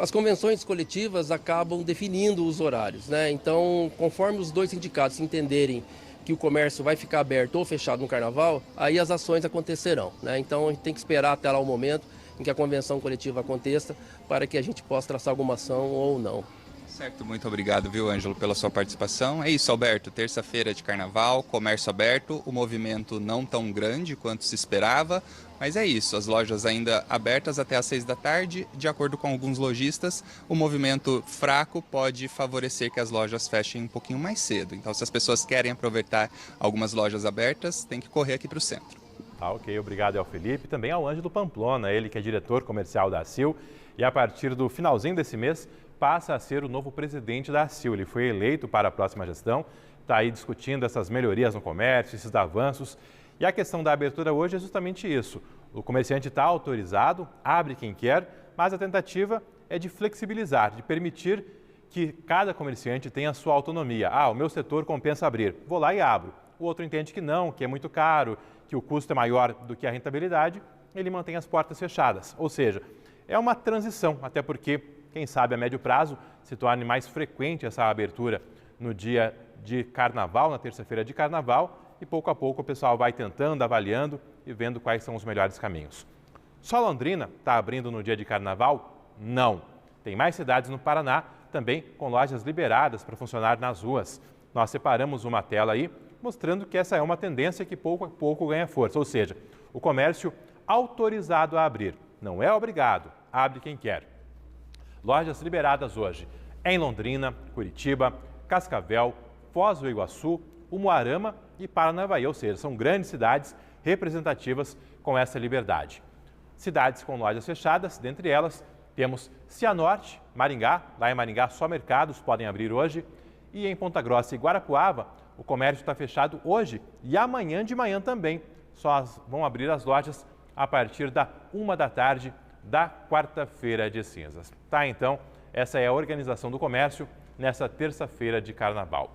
As convenções coletivas acabam definindo os horários, né? Então, conforme os dois sindicatos entenderem que o comércio vai ficar aberto ou fechado no carnaval, aí as ações acontecerão, né? Então, a gente tem que esperar até lá o momento em que a convenção coletiva aconteça para que a gente possa traçar alguma ação ou não. Certo, muito obrigado, viu, Ângelo, pela sua participação. É isso, Alberto, terça-feira de carnaval, comércio aberto, o movimento não tão grande quanto se esperava, mas é isso, as lojas ainda abertas até às 6 da tarde, de acordo com alguns lojistas, o movimento fraco pode favorecer que as lojas fechem um pouquinho mais cedo. Então, se as pessoas querem aproveitar algumas lojas abertas, tem que correr aqui para o centro. Ok, obrigado ao Felipe, também ao Ângelo Pamplona, ele que é diretor comercial da ACIL, e a partir do finalzinho desse mês, passa a ser o novo presidente da ACIL. Ele foi eleito para a próxima gestão está aí discutindo essas melhorias no comércio, esses avanços. E a questão da abertura hoje é justamente isso. O comerciante está autorizado, abre quem quer, mas a tentativa é de flexibilizar, de permitir que cada comerciante tenha a sua autonomia. O meu setor compensa abrir, vou lá e abro. O outro entende que não, que é muito caro, que o custo é maior do que a rentabilidade, ele mantém as portas fechadas. Ou seja, é uma transição, até porque, quem sabe a médio prazo, se torne mais frequente essa abertura no dia de carnaval, na terça-feira de carnaval, e pouco a pouco o pessoal vai tentando, avaliando e vendo quais são os melhores caminhos. Só Londrina está abrindo no dia de carnaval? Não. Tem mais cidades no Paraná, também com lojas liberadas para funcionar nas ruas. Nós separamos uma tela aí, mostrando que essa é uma tendência que pouco a pouco ganha força, ou seja, o comércio autorizado a abrir, não é obrigado, abre quem quer. Lojas liberadas hoje em Londrina, Curitiba, Cascavel, Foz do Iguaçu, Umuarama e Paranavaí, ou seja, são grandes cidades representativas com essa liberdade. Cidades com lojas fechadas, dentre elas temos Cianorte, Maringá, lá em Maringá só mercados podem abrir hoje, e em Ponta Grossa e Guarapuava o comércio está fechado hoje e amanhã de manhã também, só vão abrir as lojas a partir da 1 da tarde da quarta-feira de cinzas. Tá, então, essa é a organização do comércio nessa terça-feira de carnaval.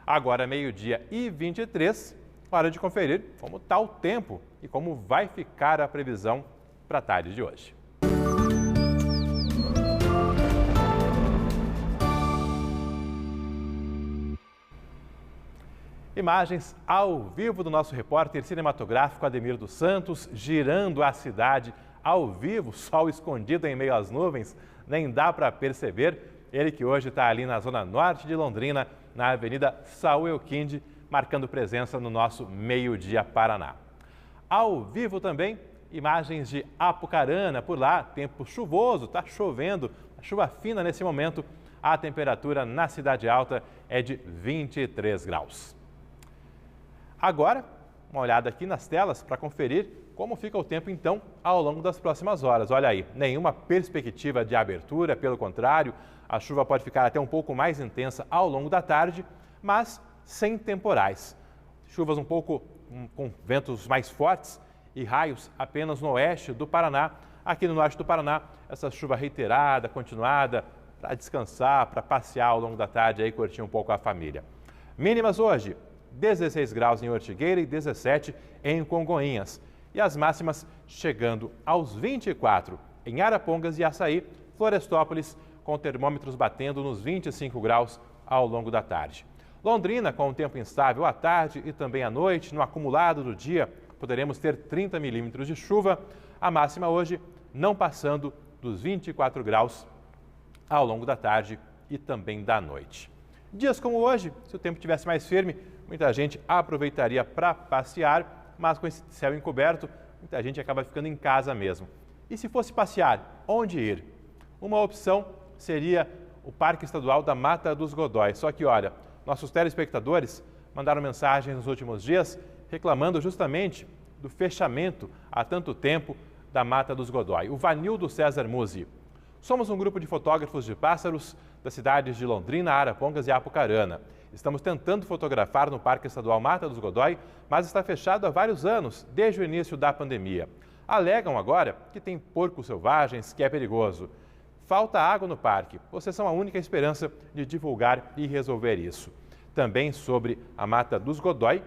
Agora, meio-dia e 23, hora de conferir como está o tempo e como vai ficar a previsão para a tarde de hoje. Imagens ao vivo do nosso repórter cinematográfico Ademir dos Santos, girando a cidade ao vivo, sol escondido em meio às nuvens, nem dá para perceber. Ele que hoje está ali na zona norte de Londrina, na Avenida Saul Elquinde, marcando presença no nosso Meio-Dia Paraná. Ao vivo também, imagens de Apucarana, por lá, tempo chuvoso, está chovendo, chuva fina nesse momento, a temperatura na Cidade Alta é de 23 graus. Agora, uma olhada aqui nas telas para conferir como fica o tempo, então, ao longo das próximas horas. Olha aí, nenhuma perspectiva de abertura, pelo contrário, a chuva pode ficar até um pouco mais intensa ao longo da tarde, mas sem temporais. Chuvas um pouco com ventos mais fortes e raios apenas no oeste do Paraná. Aqui no norte do Paraná, essa chuva reiterada, continuada, para descansar, para passear ao longo da tarde e curtir um pouco a família. Mínimas hoje, 16 graus em Ortigueira e 17 em Congonhas. E as máximas chegando aos 24 em Arapongas e Açaí, Florestópolis, com termômetros batendo nos 25 graus ao longo da tarde. Londrina, com um tempo instável à tarde e também à noite, no acumulado do dia, poderemos ter 30 milímetros de chuva. A máxima hoje não passando dos 24 graus ao longo da tarde e também da noite. Dias como hoje, se o tempo estivesse mais firme, muita gente aproveitaria para passear, mas com esse céu encoberto, muita gente acaba ficando em casa mesmo. E se fosse passear, onde ir? Uma opção seria o Parque Estadual da Mata dos Godóis. Só que, olha, nossos telespectadores mandaram mensagens nos últimos dias reclamando justamente do fechamento há tanto tempo da Mata dos Godóis. O Vanildo César Musi. Somos um grupo de fotógrafos de pássaros das cidades de Londrina, Arapongas e Apucarana. Estamos tentando fotografar no Parque Estadual Mata dos Godóis, mas está fechado há vários anos, desde o início da pandemia. Alegam agora que tem porcos selvagens, que é perigoso. Falta água no parque. Vocês são a única esperança de divulgar e resolver isso. Também sobre a Mata dos Godóis,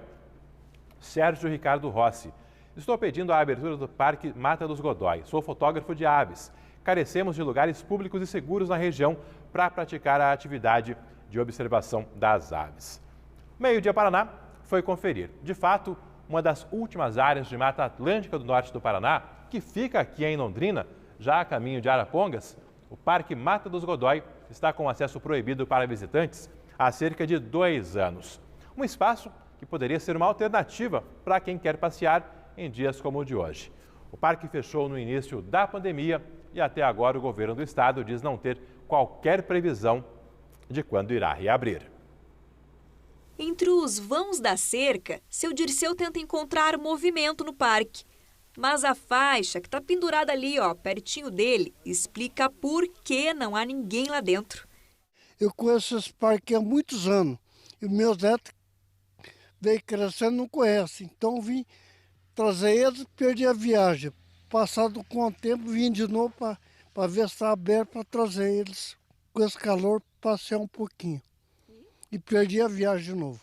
Sérgio Ricardo Rossi. Estou pedindo a abertura do Parque Mata dos Godóis. Sou fotógrafo de aves. Carecemos de lugares públicos e seguros na região para praticar a atividade de observação das aves. Meio-Dia Paraná foi conferir. De fato, uma das últimas áreas de Mata Atlântica do norte do Paraná, que fica aqui em Londrina, já a caminho de Arapongas, o Parque Mata dos Godóis está com acesso proibido para visitantes há cerca de 2 anos. Um espaço que poderia ser uma alternativa para quem quer passear em dias como o de hoje. O parque fechou no início da pandemia e até agora o governo do estado diz não ter qualquer previsão de quando irá reabrir. Entre os vãos da cerca, seu Dirceu tenta encontrar movimento no parque. Mas a faixa que está pendurada ali, pertinho dele, explica por que não há ninguém lá dentro. Eu conheço esse parque há muitos anos. E meus netos veio crescendo, não conhecem. Então vim trazer eles, perdi a viagem. Passado com o tempo, vim de novo para ver se está aberto para trazer eles. Com esse calor, passear um pouquinho. E perdi a viagem de novo.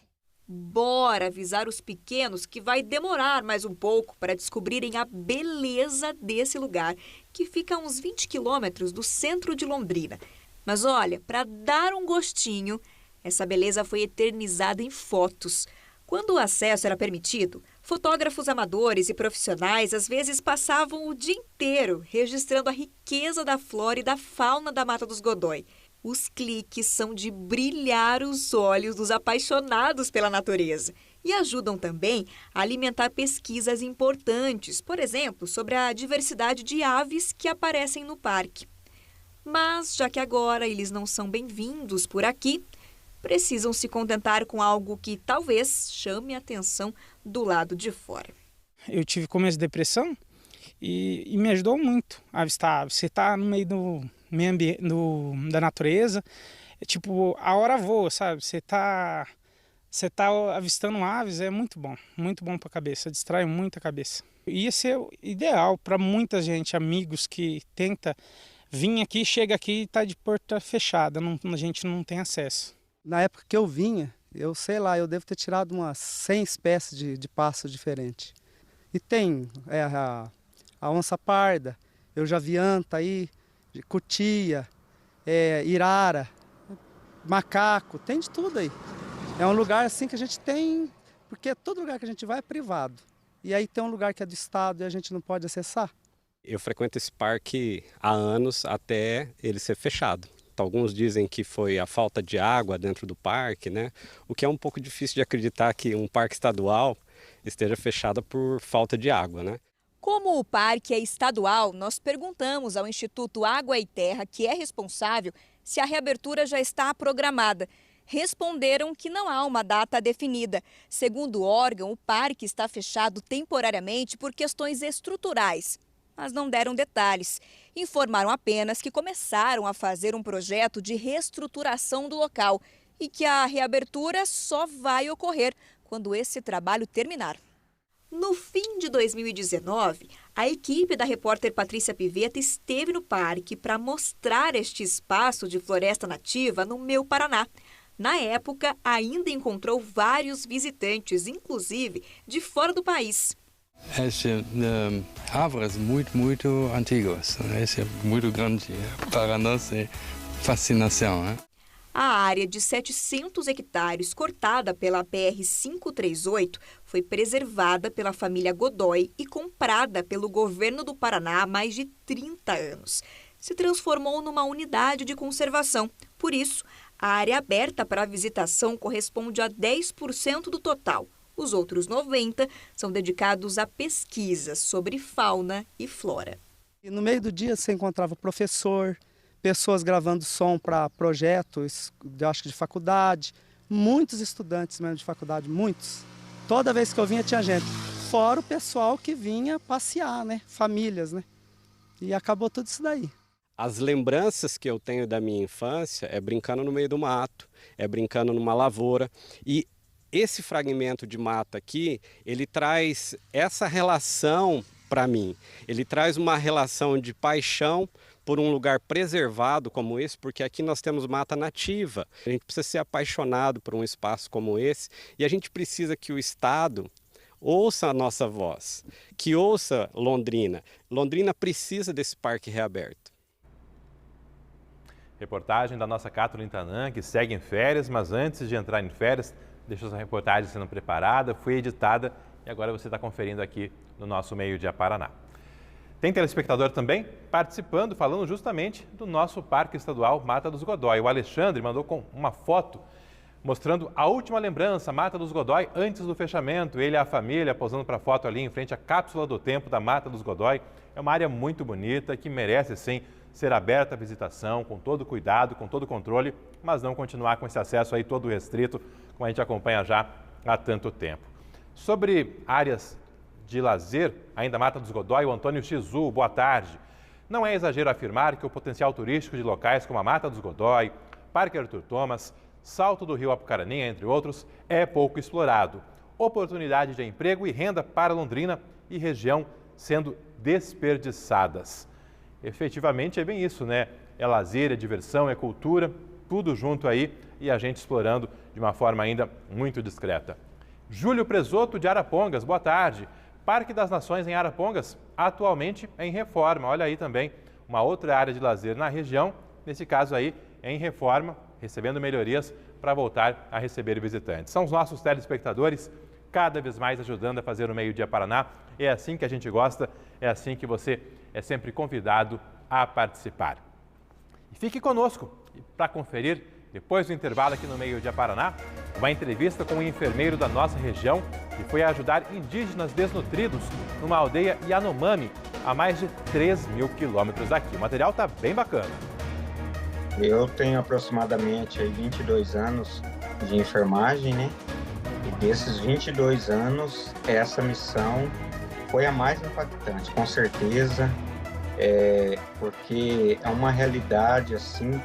Bora avisar os pequenos que vai demorar mais um pouco para descobrirem a beleza desse lugar, que fica a uns 20 quilômetros do centro de Londrina. Mas olha, para dar um gostinho, essa beleza foi eternizada em fotos. Quando o acesso era permitido, fotógrafos amadores e profissionais às vezes passavam o dia inteiro registrando a riqueza da flora e da fauna da Mata dos Godói. Os cliques são de brilhar os olhos dos apaixonados pela natureza e ajudam também a alimentar pesquisas importantes, por exemplo, sobre a diversidade de aves que aparecem no parque. Mas, já que agora eles não são bem-vindos por aqui, precisam se contentar com algo que talvez chame a atenção do lado de fora. Eu tive começo de depressão e me ajudou muito a avistar. Você está no meio do meio ambiente, da natureza, tipo, a hora voa, sabe? Você tá avistando aves, é muito bom para a cabeça, distrai muito a cabeça. Ia ser ideal para muita gente, amigos que tenta vir aqui, chega aqui e está de porta fechada, a gente não tem acesso. Na época que eu vinha, eu devo ter tirado umas 100 espécies de pássaro diferentes. E tem a onça parda, eu já vi anta aí, de cutia, irara, macaco, tem de tudo aí. É um lugar assim que a gente tem, porque todo lugar que a gente vai é privado. E aí tem um lugar que é do estado e a gente não pode acessar. Eu frequento esse parque há anos até ele ser fechado. Então, alguns dizem que foi a falta de água dentro do parque, né? O que é um pouco difícil de acreditar que um parque estadual esteja fechado por falta de água, né? Como o parque é estadual, nós perguntamos ao Instituto Água e Terra, que é responsável, se a reabertura já está programada. Responderam que não há uma data definida. Segundo o órgão, o parque está fechado temporariamente por questões estruturais, mas não deram detalhes. Informaram apenas que começaram a fazer um projeto de reestruturação do local e que a reabertura só vai ocorrer quando esse trabalho terminar. No fim de 2019, a equipe da repórter Patrícia Pivetta esteve no parque para mostrar este espaço de floresta nativa no Meu Paraná. Na época, ainda encontrou vários visitantes, inclusive de fora do país. São árvores muito antigas, é muito grande para nós, é fascinação. A área de 700 hectares cortada pela PR-538 foi preservada pela família Godói e comprada pelo governo do Paraná há mais de 30 anos. Se transformou numa unidade de conservação. Por isso, a área aberta para a visitação corresponde a 10% do total. Os outros 90% são dedicados a pesquisas sobre fauna e flora. E no meio do dia você encontrava professor, pessoas gravando som para projetos, acho que de faculdade, muitos estudantes mesmo de faculdade, muitos. Toda vez que eu vinha tinha gente, fora o pessoal que vinha passear, né? Famílias, né? E acabou tudo isso daí. As lembranças que eu tenho da minha infância é brincando no meio do mato, é brincando numa lavoura. E esse fragmento de mata aqui, ele traz essa relação para mim. Ele traz uma relação de paixão por um lugar preservado como esse, porque aqui nós temos mata nativa. A gente precisa ser apaixonado por um espaço como esse e a gente precisa que o Estado ouça a nossa voz, que ouça Londrina. Londrina precisa desse parque reaberto. Reportagem da nossa Catherine Tanan, que segue em férias, mas antes de entrar em férias, deixou essa reportagem sendo preparada, foi editada e agora você está conferindo aqui no nosso Meio-Dia Paraná. Tem telespectador também participando, falando justamente do nosso Parque Estadual Mata dos Godói. O Alexandre mandou com uma foto mostrando a última lembrança, Mata dos Godói, antes do fechamento. Ele e a família posando para a foto ali em frente à cápsula do tempo da Mata dos Godói. É uma área muito bonita que merece, sim, ser aberta à visitação, com todo cuidado, com todo controle, mas não continuar com esse acesso aí todo restrito, como a gente acompanha já há tanto tempo. Sobre áreas de lazer, ainda Mata dos Godói, o Antônio Chizu, boa tarde. Não é exagero afirmar que o potencial turístico de locais como a Mata dos Godói, Parque Arthur Thomas, Salto do Rio Apucarana, entre outros, é pouco explorado. Oportunidade de emprego e renda para Londrina e região sendo desperdiçadas. Efetivamente é bem isso, né? É lazer, é diversão, é cultura, tudo junto aí e a gente explorando de uma forma ainda muito discreta. Júlio Presoto, de Arapongas, boa tarde. Parque das Nações em Arapongas, atualmente em reforma. Olha aí também uma outra área de lazer na região, nesse caso aí em reforma, recebendo melhorias para voltar a receber visitantes. São os nossos telespectadores cada vez mais ajudando a fazer o Meio-Dia Paraná. É assim que a gente gosta, é assim que você é sempre convidado a participar. E fique conosco para conferir, depois do intervalo aqui no Meio-Dia Paraná, uma entrevista com um enfermeiro da nossa região que foi ajudar indígenas desnutridos numa aldeia Yanomami, a mais de 3.000 quilômetros daqui. O material está bem bacana. Eu tenho aproximadamente 22 anos de enfermagem, né? E desses 22 anos, essa missão foi a mais impactante, com certeza, porque é uma realidade assim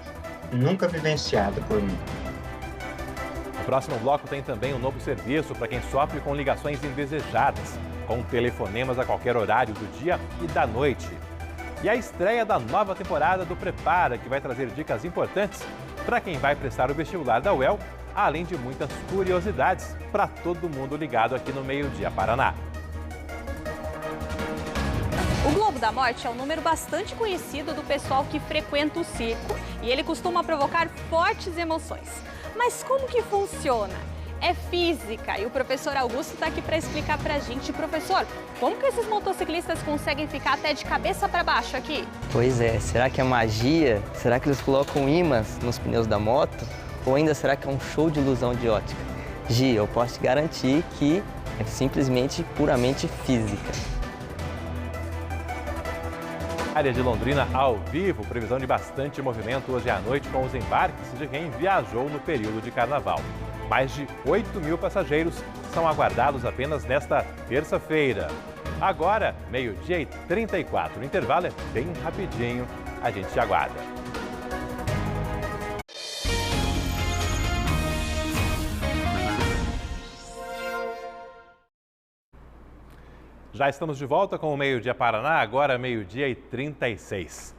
nunca vivenciada por mim. No próximo bloco tem também um novo serviço para quem sofre com ligações indesejadas, com telefonemas a qualquer horário do dia e da noite. E a estreia da nova temporada do Prepara, que vai trazer dicas importantes para quem vai prestar o vestibular da UEL, além de muitas curiosidades para todo mundo ligado aqui no Meio-Dia Paraná. O Globo da Morte é um número bastante conhecido do pessoal que frequenta o circo e ele costuma provocar fortes emoções. Mas como que funciona? É física e o professor Augusto está aqui para explicar para a gente. Professor, como que esses motociclistas conseguem ficar até de cabeça para baixo aqui? Pois é, será que é magia? Será que eles colocam ímãs nos pneus da moto? Ou ainda será que é um show de ilusão de ótica? Gi, eu posso te garantir que é simplesmente puramente física. Área de Londrina ao vivo, previsão de bastante movimento hoje à noite com os embarques de quem viajou no período de carnaval. Mais de 8.000 passageiros são aguardados apenas nesta terça-feira. Agora, 12h34. O intervalo é bem rapidinho, a gente te aguarda. Já estamos de volta com o Meio-Dia Paraná, agora 12h36.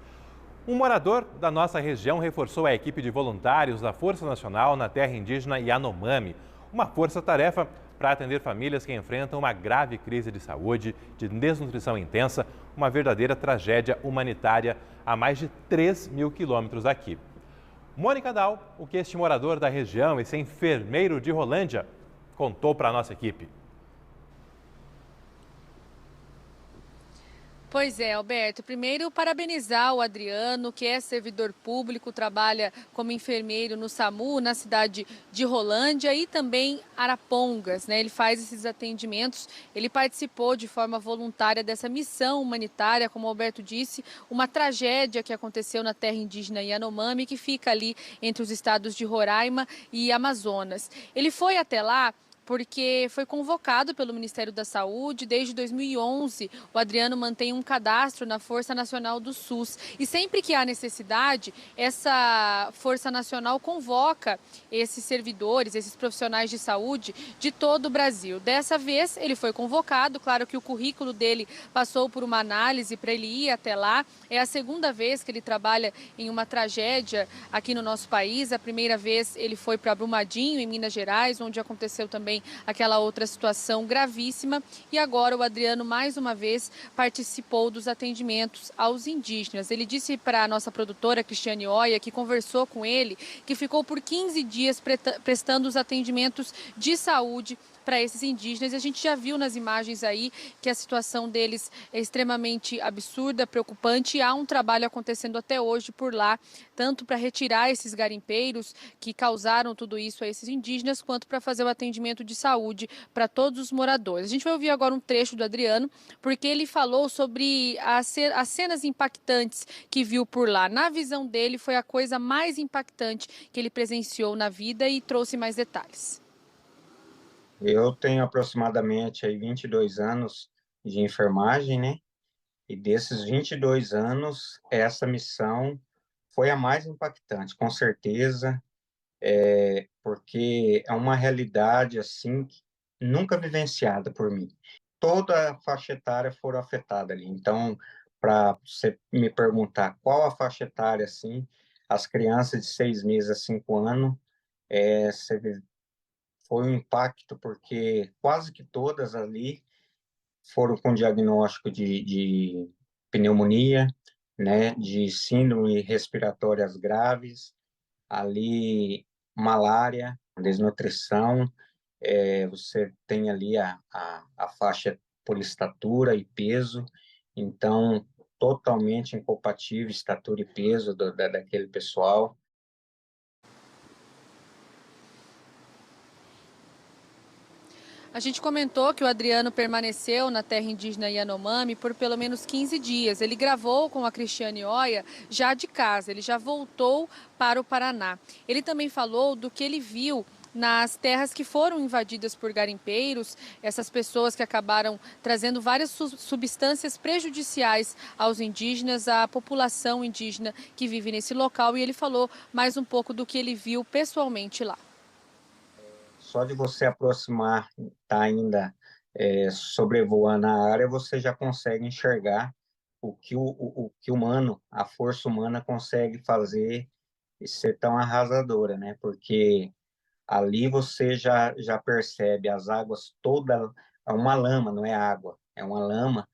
Um morador da nossa região reforçou a equipe de voluntários da Força Nacional na terra indígena Yanomami, uma força-tarefa para atender famílias que enfrentam uma grave crise de saúde, de desnutrição intensa, uma verdadeira tragédia humanitária a mais de 3.000 quilômetros daqui. Mônica Dal, o que este morador da região, esse enfermeiro de Rolândia, contou para a nossa equipe. Pois é, Alberto. Primeiro, parabenizar o Adriano, que é servidor público, trabalha como enfermeiro no SAMU, na cidade de Rolândia e também Arapongas, né? Ele faz esses atendimentos, ele participou de forma voluntária dessa missão humanitária, como o Alberto disse, uma tragédia que aconteceu na terra indígena Yanomami, que fica ali entre os estados de Roraima e Amazonas. Ele foi até lá porque foi convocado pelo Ministério da Saúde. Desde 2011, o Adriano mantém um cadastro na Força Nacional do SUS. E sempre que há necessidade, essa Força Nacional convoca esses servidores, esses profissionais de saúde de todo o Brasil. Dessa vez, ele foi convocado. Claro que o currículo dele passou por uma análise para ele ir até lá. É a segunda vez que ele trabalha em uma tragédia aqui no nosso país. A primeira vez ele foi para Brumadinho, em Minas Gerais, onde aconteceu também aquela outra situação gravíssima. E agora o Adriano, mais uma vez, participou dos atendimentos aos indígenas. Ele disse para a nossa produtora, Cristiane Oia, que conversou com ele, que ficou por 15 dias prestando os atendimentos de saúde para esses indígenas. E a gente já viu nas imagens aí que a situação deles é extremamente absurda, preocupante, e há um trabalho acontecendo até hoje por lá, tanto para retirar esses garimpeiros que causaram tudo isso a esses indígenas, quanto para fazer o atendimento de saúde para todos os moradores. A gente vai ouvir agora um trecho do Adriano, porque ele falou sobre as cenas impactantes que viu por lá. Na visão dele, foi a coisa mais impactante que ele presenciou na vida e trouxe mais detalhes. Eu tenho aproximadamente 22 anos de enfermagem, né? E desses 22 anos, essa missão foi a mais impactante, com certeza. porque é uma realidade assim nunca vivenciada por mim. Toda a faixa etária foram afetada ali. Então, para você me perguntar qual a faixa etária, assim, as crianças de 6 meses a 5 anos, foi um impacto, porque quase que todas ali foram com diagnóstico de pneumonia, né, de síndrome respiratórias graves, ali malária, desnutrição, você tem ali a faixa por estatura e peso, então totalmente incompatível estatura e peso daquele pessoal. A gente comentou que o Adriano permaneceu na terra indígena Yanomami por pelo menos 15 dias. Ele gravou com a Cristiane Oia já de casa, ele já voltou para o Paraná. Ele também falou do que ele viu nas terras que foram invadidas por garimpeiros, essas pessoas que acabaram trazendo várias substâncias prejudiciais aos indígenas, à população indígena que vive nesse local. E ele falou mais um pouco do que ele viu pessoalmente lá. Só de você aproximar, tá ainda sobrevoando a área, você já consegue enxergar o que o humano, a força humana consegue fazer e ser tão arrasadora, né? Porque ali você já percebe as águas toda, é uma lama, não é água, é uma lama.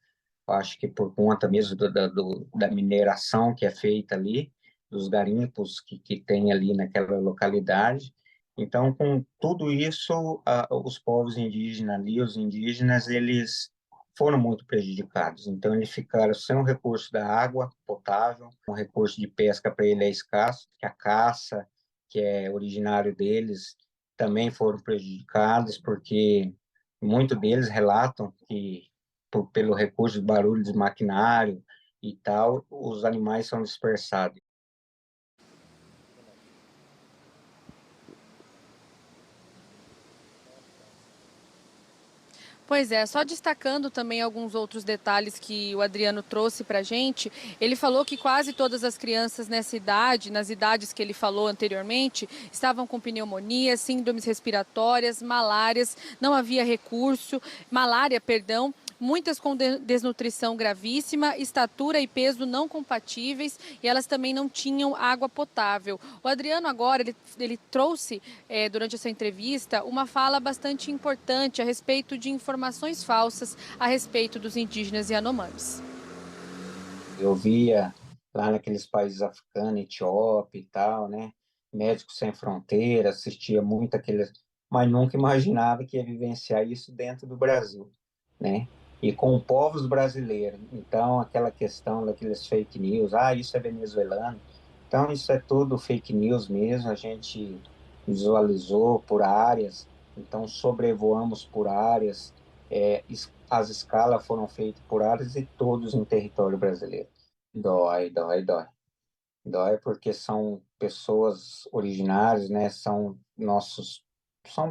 Eu acho que por conta mesmo da mineração que é feita ali, dos garimpos que tem ali naquela localidade. Então, com tudo isso, os povos indígenas ali, os indígenas, eles foram muito prejudicados. Então, eles ficaram sem o recurso da água potável, o recurso de pesca para ele é escasso, que a caça, que é originário deles, também foram prejudicados, porque muitos deles relatam que, pelo recurso de barulho de maquinário e tal, os animais são dispersados. Pois é, só destacando também alguns outros detalhes que o Adriano trouxe para a gente, ele falou que quase todas as crianças nessa idade, nas idades que ele falou anteriormente, estavam com pneumonia, síndromes respiratórias, malária, muitas com desnutrição gravíssima, estatura e peso não compatíveis, e elas também não tinham água potável. O Adriano agora, ele trouxe durante essa entrevista uma fala bastante importante a respeito de informações falsas a respeito dos indígenas Yanomamis. Eu via lá naqueles países africanos, Etiópia e tal, né? Médicos Sem Fronteiras, assistia muito aqueles, mas nunca imaginava que ia vivenciar isso dentro do Brasil, né? E com povos brasileiros. Então, aquela questão daqueles fake news, isso é venezuelano. Então, isso é tudo fake news mesmo, a gente visualizou por áreas, então sobrevoamos por áreas, as escalas foram feitas por áreas e todos em território brasileiro. Dói, dói, dói. Dói porque são pessoas originárias, né? São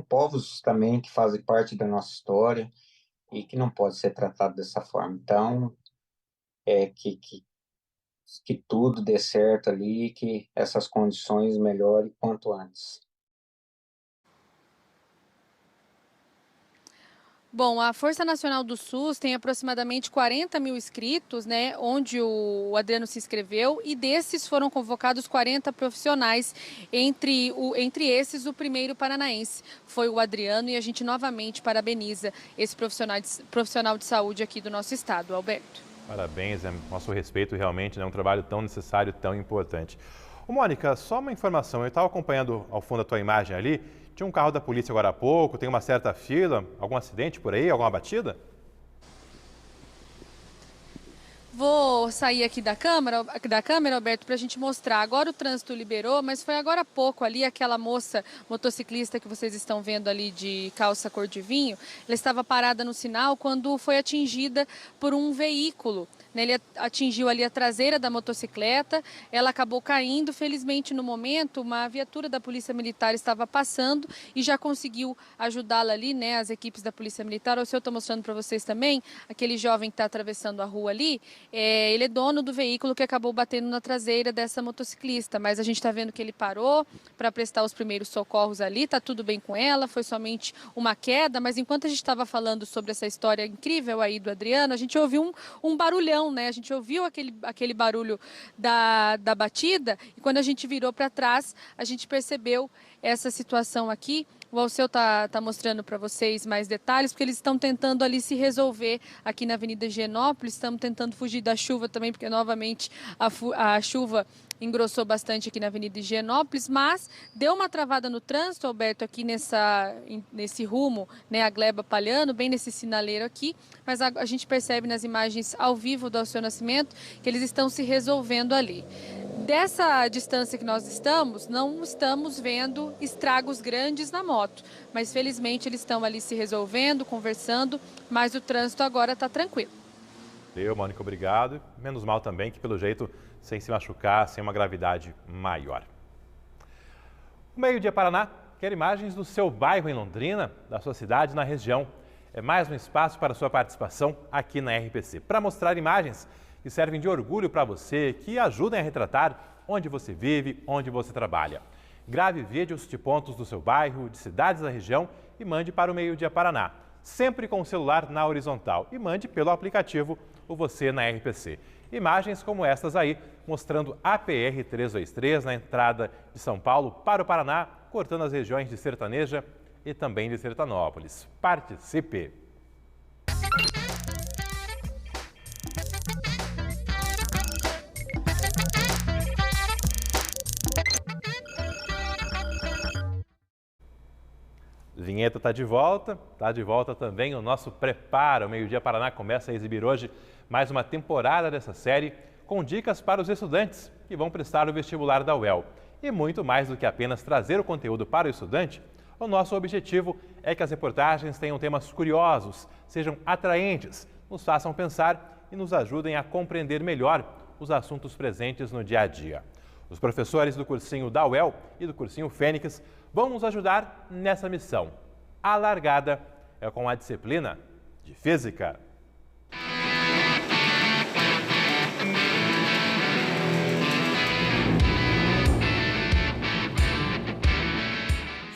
povos também que fazem parte da nossa história, e que não pode ser tratado dessa forma. Então, que tudo dê certo ali, que essas condições melhorem quanto antes. Bom, a Força Nacional do SUS tem aproximadamente 40 mil inscritos, né, onde o Adriano se inscreveu, e desses foram convocados 40 profissionais, entre esses o primeiro paranaense foi o Adriano, e a gente novamente parabeniza esse profissional de saúde aqui do nosso estado, Alberto. Parabéns, nosso respeito realmente, né, um trabalho tão necessário, tão importante. Ô, Mônica, só uma informação, eu estava acompanhando ao fundo a tua imagem ali, tinha um carro da polícia agora há pouco, tem uma certa fila, algum acidente por aí, alguma batida? Vou sair aqui da câmera, Alberto, para a gente mostrar. Agora o trânsito liberou, mas foi agora há pouco ali aquela moça motociclista que vocês estão vendo ali de calça cor de vinho, ela estava parada no sinal quando foi atingida por um veículo né, ele atingiu ali a traseira da motocicleta, ela acabou caindo. Felizmente, no momento, uma viatura da Polícia Militar estava passando e já conseguiu ajudá-la ali, né, as equipes da Polícia Militar. O senhor está mostrando para vocês também, aquele jovem que está atravessando a rua ali, ele é dono do veículo que acabou batendo na traseira dessa motociclista, mas a gente está vendo que ele parou para prestar os primeiros socorros ali, está tudo bem com ela, foi somente uma queda, mas enquanto a gente estava falando sobre essa história incrível aí do Adriano, a gente ouviu um barulhão, né? A gente ouviu aquele barulho da batida e quando a gente virou para trás, a gente percebeu essa situação aqui. O Alceu tá mostrando para vocês mais detalhes, porque eles estão tentando ali se resolver aqui na Avenida Higienópolis, estamos tentando fugir da chuva também, porque novamente a chuva engrossou bastante aqui na Avenida Higienópolis, mas deu uma travada no trânsito, Alberto, aqui nesse rumo, né, a Gleba Palhano, bem nesse sinaleiro aqui, mas a gente percebe nas imagens ao vivo do Alceu Nascimento que eles estão se resolvendo ali. Dessa distância que nós estamos, não estamos vendo estragos grandes na moto, mas felizmente eles estão ali se resolvendo, conversando, mas o trânsito agora está tranquilo. Mônica, obrigado. Menos mal também que, pelo jeito, sem se machucar, sem uma gravidade maior. O Meio-Dia Paraná quer imagens do seu bairro em Londrina, da sua cidade na região. É mais um espaço para a sua participação aqui na RPC, para mostrar imagens que servem de orgulho para você, que ajudem a retratar onde você vive, onde você trabalha. Grave vídeos de pontos do seu bairro, de cidades da região e mande para o Meio-Dia Paraná, sempre com o celular na horizontal, e mande pelo aplicativo o Você na RPC. Imagens como estas aí, mostrando a PR-323 na entrada de São Paulo para o Paraná, cortando as regiões de Sertaneja e também de Sertanópolis. Participe! Vinheta está de volta também o nosso Prepara. O Meio-Dia Paraná começa a exibir hoje mais uma temporada dessa série com dicas para os estudantes que vão prestar o vestibular da UEL. E muito mais do que apenas trazer o conteúdo para o estudante, o nosso objetivo é que as reportagens tenham temas curiosos, sejam atraentes, nos façam pensar e nos ajudem a compreender melhor os assuntos presentes no dia a dia. Os professores do cursinho da UEL e do cursinho Fênix vão nos ajudar nessa missão. A largada é com a disciplina de Física.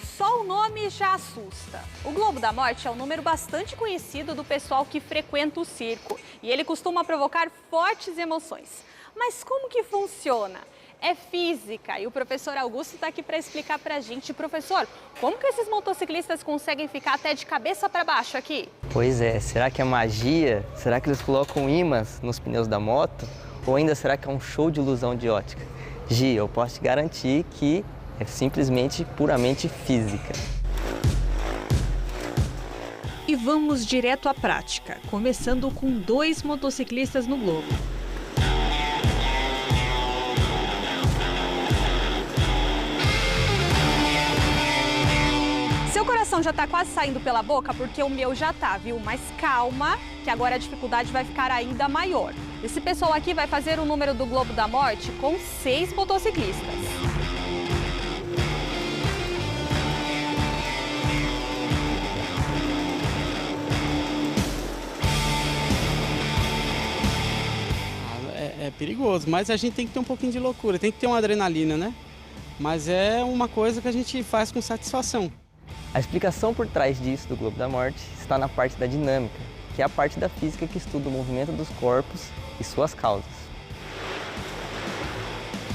Só o nome já assusta. O Globo da Morte é um número bastante conhecido do pessoal que frequenta o circo e ele costuma provocar fortes emoções. Mas como que funciona? É física e o professor Augusto está aqui para explicar para a gente. Professor, como que esses motociclistas conseguem ficar até de cabeça para baixo aqui? Pois é, será que é magia? Será que eles colocam ímãs nos pneus da moto? Ou ainda será que é um show de ilusão de ótica? Gi, eu posso te garantir que é simplesmente puramente física. E vamos direto à prática, começando com 2 motociclistas no globo. Seu coração já tá quase saindo pela boca porque o meu já tá, viu? Mas calma, que agora a dificuldade vai ficar ainda maior. Esse pessoal aqui vai fazer o número do Globo da Morte com 6 motociclistas. É perigoso, mas a gente tem que ter um pouquinho de loucura, tem que ter uma adrenalina, né? Mas é uma coisa que a gente faz com satisfação. A explicação por trás disso do Globo da Morte está na parte da dinâmica, que é a parte da física que estuda o movimento dos corpos e suas causas.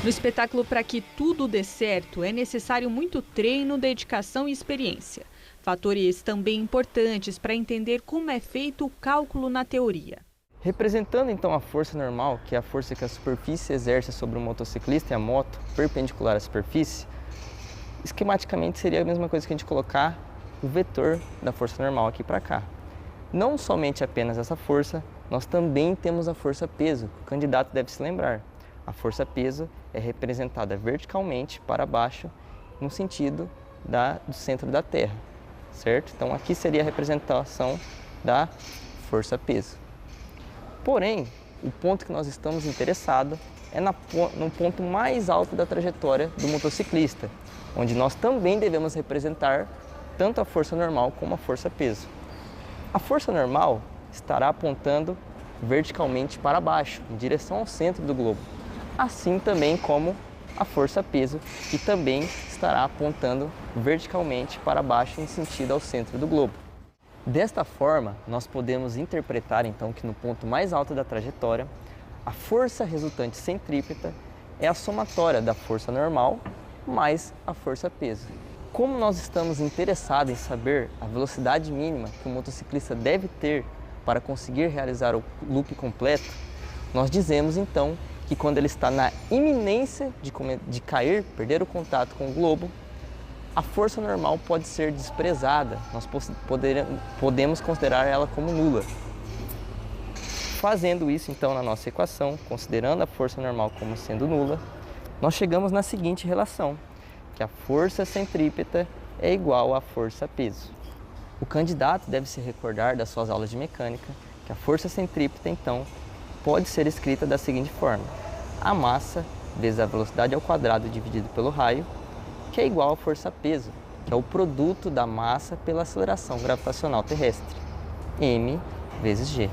No espetáculo, para que tudo dê certo, é necessário muito treino, dedicação e experiência. Fatores também importantes para entender como é feito o cálculo na teoria. Representando então a força normal, que é a força que a superfície exerce sobre o motociclista e a moto, perpendicular à superfície, esquematicamente seria a mesma coisa que a gente colocar o vetor da força normal aqui para cá. Não somente apenas essa força, nós também temos a força-peso, que o candidato deve se lembrar. A força-peso é representada verticalmente para baixo, no sentido do centro da Terra, certo? Então aqui seria a representação da força-peso. Porém, o ponto que nós estamos interessados é no ponto mais alto da trajetória do motociclista, onde nós também devemos representar tanto a força normal como a força peso. A força normal estará apontando verticalmente para baixo, em direção ao centro do globo, assim também como a força peso, que também estará apontando verticalmente para baixo em sentido ao centro do globo. Desta forma, nós podemos interpretar então que no ponto mais alto da trajetória, a força resultante centrípeta é a somatória da força normal mais a força peso. Como nós estamos interessados em saber a velocidade mínima que o motociclista deve ter para conseguir realizar o loop completo, nós dizemos então que quando ele está na iminência de cair, perder o contato com o globo, a força normal pode ser desprezada, nós podemos considerar ela como nula. Fazendo isso então na nossa equação, considerando a força normal como sendo nula, nós chegamos na seguinte relação, que a força centrípeta é igual à força peso. O candidato deve se recordar das suas aulas de mecânica que a força centrípeta então pode ser escrita da seguinte forma: a massa vezes a velocidade ao quadrado dividido pelo raio, que é igual à força peso, que é o produto da massa pela aceleração gravitacional terrestre, m vezes g.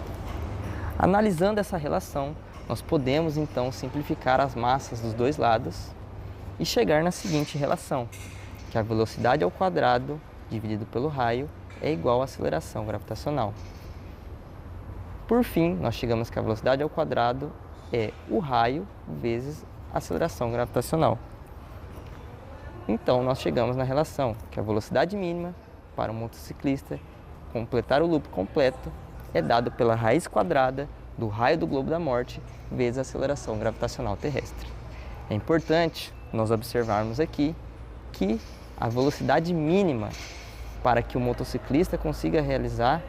Analisando essa relação, nós podemos então simplificar as massas dos dois lados e chegar na seguinte relação, que a velocidade ao quadrado dividido pelo raio é igual à aceleração gravitacional. Por fim, nós chegamos que a velocidade ao quadrado é o raio vezes a aceleração gravitacional. Então, nós chegamos na relação que a velocidade mínima para um motociclista completar o loop completo é dado pela raiz quadrada do raio do globo da morte vezes a aceleração gravitacional terrestre. É importante nós observarmos aqui que a velocidade mínima para que o motociclista consiga realizar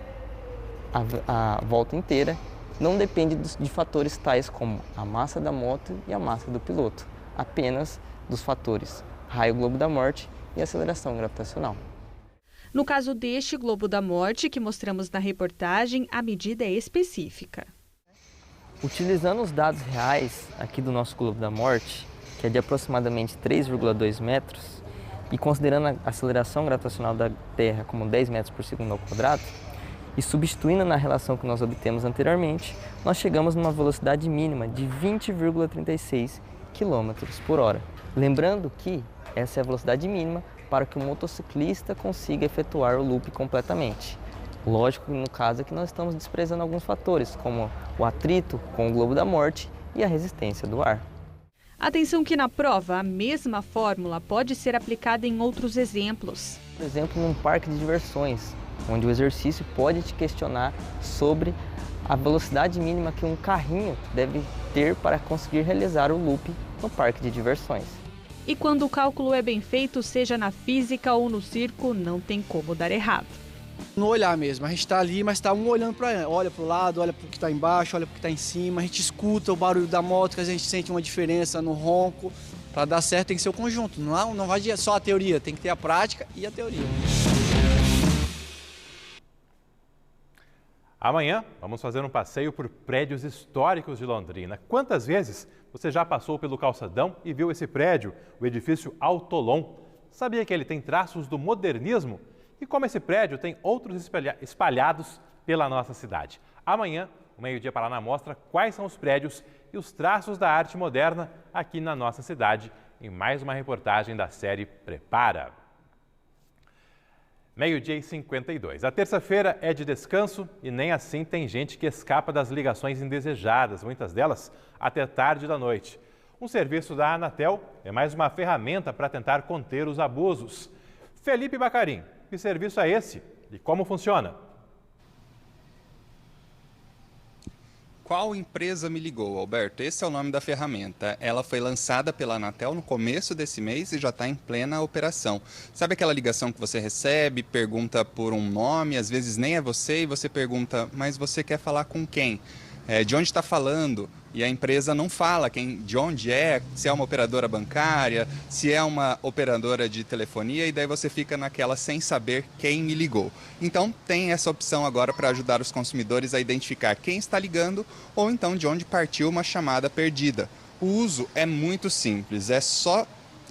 a volta inteira não depende de fatores tais como a massa da moto e a massa do piloto, apenas dos fatores raio globo da morte e aceleração gravitacional. No caso deste globo da morte que mostramos na reportagem, a medida é específica. Utilizando os dados reais aqui do nosso globo da morte, que é de aproximadamente 3,2 metros, e considerando a aceleração gravitacional da Terra como 10 metros por segundo ao quadrado, e substituindo na relação que nós obtemos anteriormente, nós chegamos numa velocidade mínima de 20,36 km por hora. Lembrando que essa é a velocidade mínima para que o motociclista consiga efetuar o loop completamente. Lógico que no caso aqui nós estamos desprezando alguns fatores, como o atrito com o globo da morte e a resistência do ar. Atenção que na prova a mesma fórmula pode ser aplicada em outros exemplos. Por exemplo, num parque de diversões, onde o exercício pode te questionar sobre a velocidade mínima que um carrinho deve ter para conseguir realizar o loop no parque de diversões. E quando o cálculo é bem feito, seja na física ou no circo, não tem como dar errado. No olhar mesmo, a gente está ali, mas está um olhando olha para o lado, olha para o que está embaixo, olha para o que está em cima, a gente escuta o barulho da moto, que a gente sente uma diferença no ronco. Para dar certo tem que ser o conjunto, não vai só a teoria, tem que ter a prática e a teoria. Amanhã vamos fazer um passeio por prédios históricos de Londrina. Quantas vezes você já passou pelo calçadão e viu esse prédio, o edifício Autolon? Sabia que ele tem traços do modernismo? E como esse prédio tem outros espalhados pela nossa cidade. Amanhã, o Meio-Dia Paraná mostra quais são os prédios e os traços da arte moderna aqui na nossa cidade, em mais uma reportagem da série Prepara. Meio-dia e 52. A terça-feira é de descanso e nem assim tem gente que escapa das ligações indesejadas, muitas delas até tarde da noite. Um serviço da Anatel é mais uma ferramenta para tentar conter os abusos. Felipe Bacarim, que serviço é esse e como funciona? Qual empresa me ligou, Alberto? Esse é o nome da ferramenta. Ela foi lançada pela Anatel no começo desse mês e já está em plena operação. Sabe aquela ligação que você recebe, pergunta por um nome, às vezes nem é você, e você pergunta, mas você quer falar com quem? de onde está falando, e a empresa não fala de onde é, se é uma operadora bancária, se é uma operadora de telefonia, e daí você fica naquela sem saber quem me ligou. Então tem essa opção agora para ajudar os consumidores a identificar quem está ligando ou então de onde partiu uma chamada perdida. O uso é muito simples, é só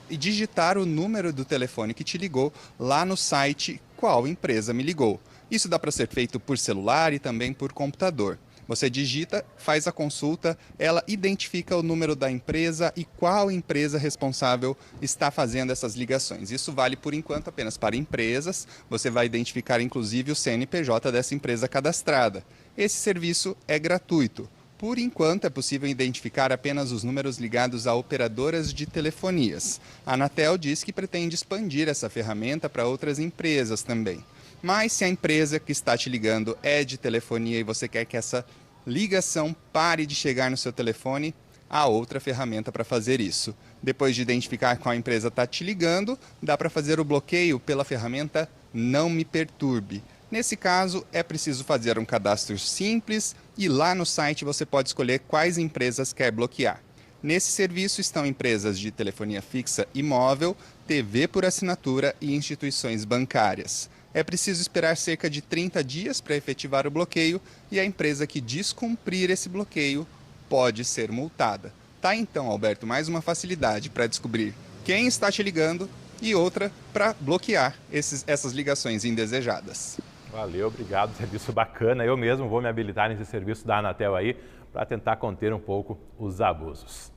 digitar o número do telefone que te ligou lá no site Qual Empresa Me Ligou. Isso dá para ser feito por celular e também por computador. Você digita, faz a consulta, ela identifica o número da empresa e qual empresa responsável está fazendo essas ligações. Isso vale, por enquanto, apenas para empresas. Você vai identificar, inclusive, o CNPJ dessa empresa cadastrada. Esse serviço é gratuito. Por enquanto, é possível identificar apenas os números ligados a operadoras de telefonias. A Anatel diz que pretende expandir essa ferramenta para outras empresas também. Mas se a empresa que está te ligando é de telefonia e você quer que essa ligação pare de chegar no seu telefone, há outra ferramenta para fazer isso. Depois de identificar qual empresa está te ligando, dá para fazer o bloqueio pela ferramenta Não Me Perturbe. Nesse caso, é preciso fazer um cadastro simples e lá no site você pode escolher quais empresas quer bloquear. Nesse serviço estão empresas de telefonia fixa e móvel, TV por assinatura e instituições bancárias. É preciso esperar cerca de 30 dias para efetivar o bloqueio e a empresa que descumprir esse bloqueio pode ser multada. Tá então, Alberto, mais uma facilidade para descobrir quem está te ligando e outra para bloquear essas ligações indesejadas. Valeu, obrigado, serviço bacana. Eu mesmo vou me habilitar nesse serviço da Anatel aí para tentar conter um pouco os abusos.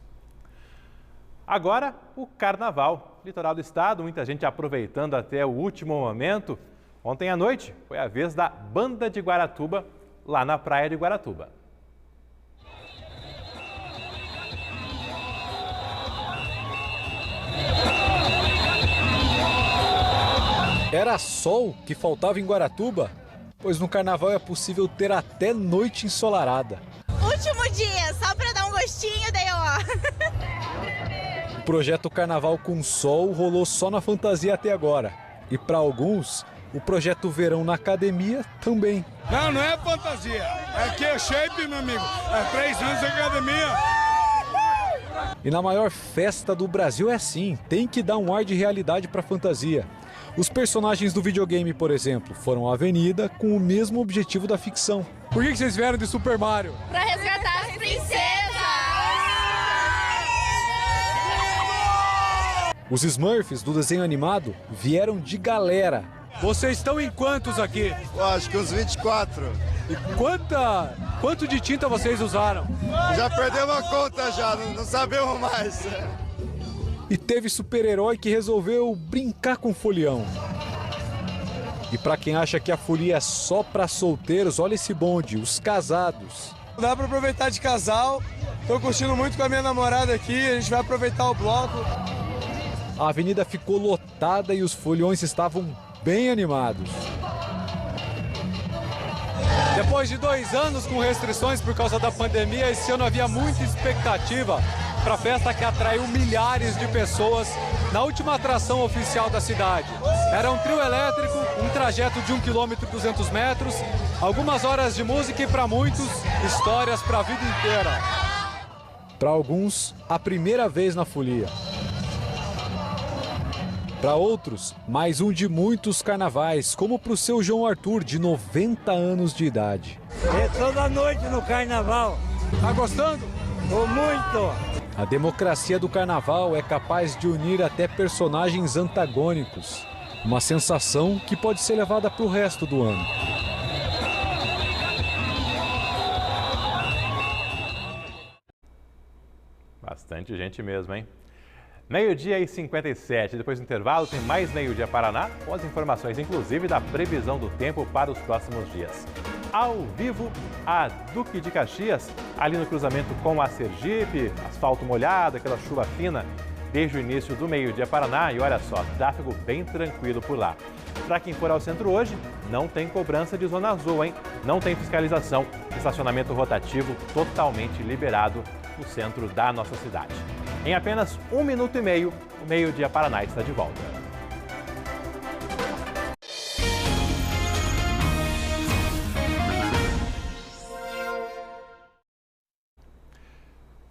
Agora, o Carnaval. Litoral do estado, muita gente aproveitando até o último momento. Ontem à noite foi a vez da Banda de Guaratuba, lá na praia de Guaratuba. Era sol que faltava em Guaratuba? Pois no carnaval é possível ter até noite ensolarada. Último dia, só pra dar um gostinho, daí ó. O projeto Carnaval com Sol rolou só na fantasia até agora. E para alguns, o projeto Verão na Academia também. Não, não é fantasia. Aqui é shape, meu amigo. É 3 anos de academia. E na maior festa do Brasil é assim, tem que dar um ar de realidade para a fantasia. Os personagens do videogame, por exemplo, foram à avenida com o mesmo objetivo da ficção. Por que vocês vieram de Super Mario? Pra resgatar as princesas! Os Smurfs do desenho animado vieram de galera. Vocês estão em quantos aqui? Acho que uns 24. E quanto de tinta vocês usaram? Já perdemos a conta já, não sabemos mais. E teve super-herói que resolveu brincar com folião. E pra quem acha que a folia é só pra solteiros, olha esse bonde, os casados. Dá pra aproveitar de casal, tô curtindo muito com a minha namorada aqui, a gente vai aproveitar o bloco. A avenida ficou lotada e os foliões estavam bem animados. Depois de 2 anos com restrições por causa da pandemia, esse ano havia muita expectativa para a festa que atraiu milhares de pessoas na última atração oficial da cidade. Era um trio elétrico, um trajeto de 1 km e 200 metros, algumas horas de música e para muitos, histórias para a vida inteira. Para alguns, a primeira vez na folia. Para outros, mais um de muitos carnavais, como para o seu João Arthur, de 90 anos de idade. Toda noite no carnaval. Tá gostando? Tô muito. A democracia do carnaval é capaz de unir até personagens antagônicos. Uma sensação que pode ser levada para o resto do ano. Bastante gente mesmo, hein? 12h57, depois do intervalo tem mais Meio-Dia Paraná, com as informações inclusive da previsão do tempo para os próximos dias. Ao vivo, a Duque de Caxias, ali no cruzamento com a Sergipe, asfalto molhado, aquela chuva fina, desde o início do Meio-Dia Paraná e olha só, tráfego bem tranquilo por lá. Para quem for ao centro hoje, não tem cobrança de zona azul, hein? Não tem fiscalização, estacionamento rotativo totalmente liberado no centro da nossa cidade. Em apenas 1 minuto e meio, o Meio-Dia Paraná está de volta.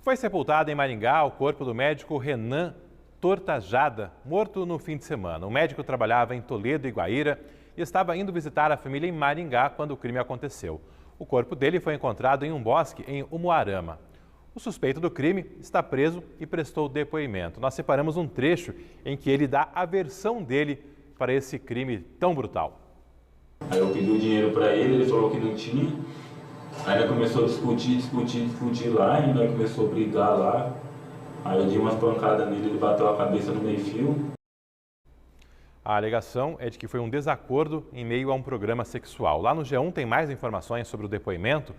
Foi sepultado em Maringá o corpo do médico Renan Tortajada, morto no fim de semana. O médico trabalhava em Toledo e Guaíra e estava indo visitar a família em Maringá quando o crime aconteceu. O corpo dele foi encontrado em um bosque em Umuarama. O suspeito do crime está preso e prestou depoimento. Nós separamos um trecho em que ele dá a versão dele para esse crime tão brutal. Aí eu pedi o dinheiro para ele, ele falou que não tinha. Aí ele começou a discutir lá, e nós começou a brigar lá. Aí eu dei umas pancadas nele, ele bateu a cabeça no meio-fio. A alegação é de que foi um desacordo em meio a um programa sexual. Lá no G1 tem mais informações sobre o depoimento.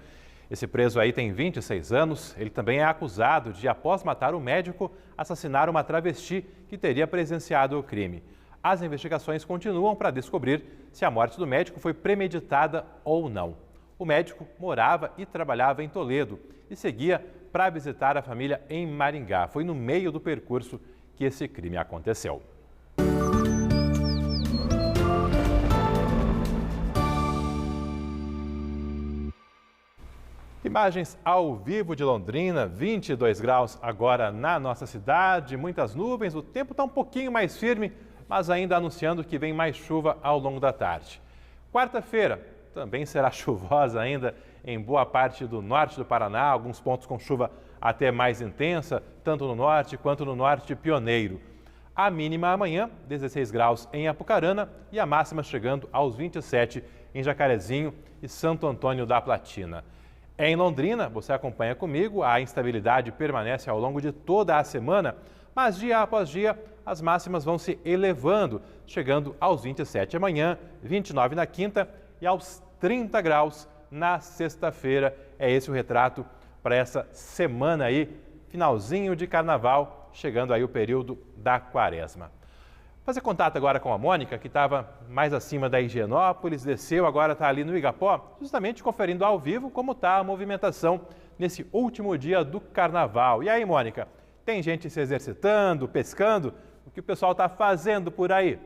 Esse preso aí tem 26 anos. Ele também é acusado de, após matar o médico, assassinar uma travesti que teria presenciado o crime. As investigações continuam para descobrir se a morte do médico foi premeditada ou não. O médico morava e trabalhava em Toledo e seguia para visitar a família em Maringá. Foi no meio do percurso que esse crime aconteceu. Imagens ao vivo de Londrina, 22 graus agora na nossa cidade, muitas nuvens, o tempo está um pouquinho mais firme, mas ainda anunciando que vem mais chuva ao longo da tarde. Quarta-feira também será chuvosa ainda em boa parte do norte do Paraná, alguns pontos com chuva até mais intensa, tanto no norte quanto no norte pioneiro. A mínima amanhã, 16 graus em Apucarana e a máxima chegando aos 27 em Jacarezinho e Santo Antônio da Platina. Em Londrina, você acompanha comigo, a instabilidade permanece ao longo de toda a semana, mas dia após dia as máximas vão se elevando, chegando aos 27 amanhã, 29 na quinta e aos 30 graus na sexta-feira. É esse o retrato para essa semana aí, finalzinho de carnaval, chegando aí o período da quaresma. Fazer contato agora com a Mônica, que estava mais acima da Higienópolis, desceu, agora está ali no Igapó, justamente conferindo ao vivo como está a movimentação nesse último dia do carnaval. E aí, Mônica, tem gente se exercitando, pescando? O que o pessoal está fazendo por aí?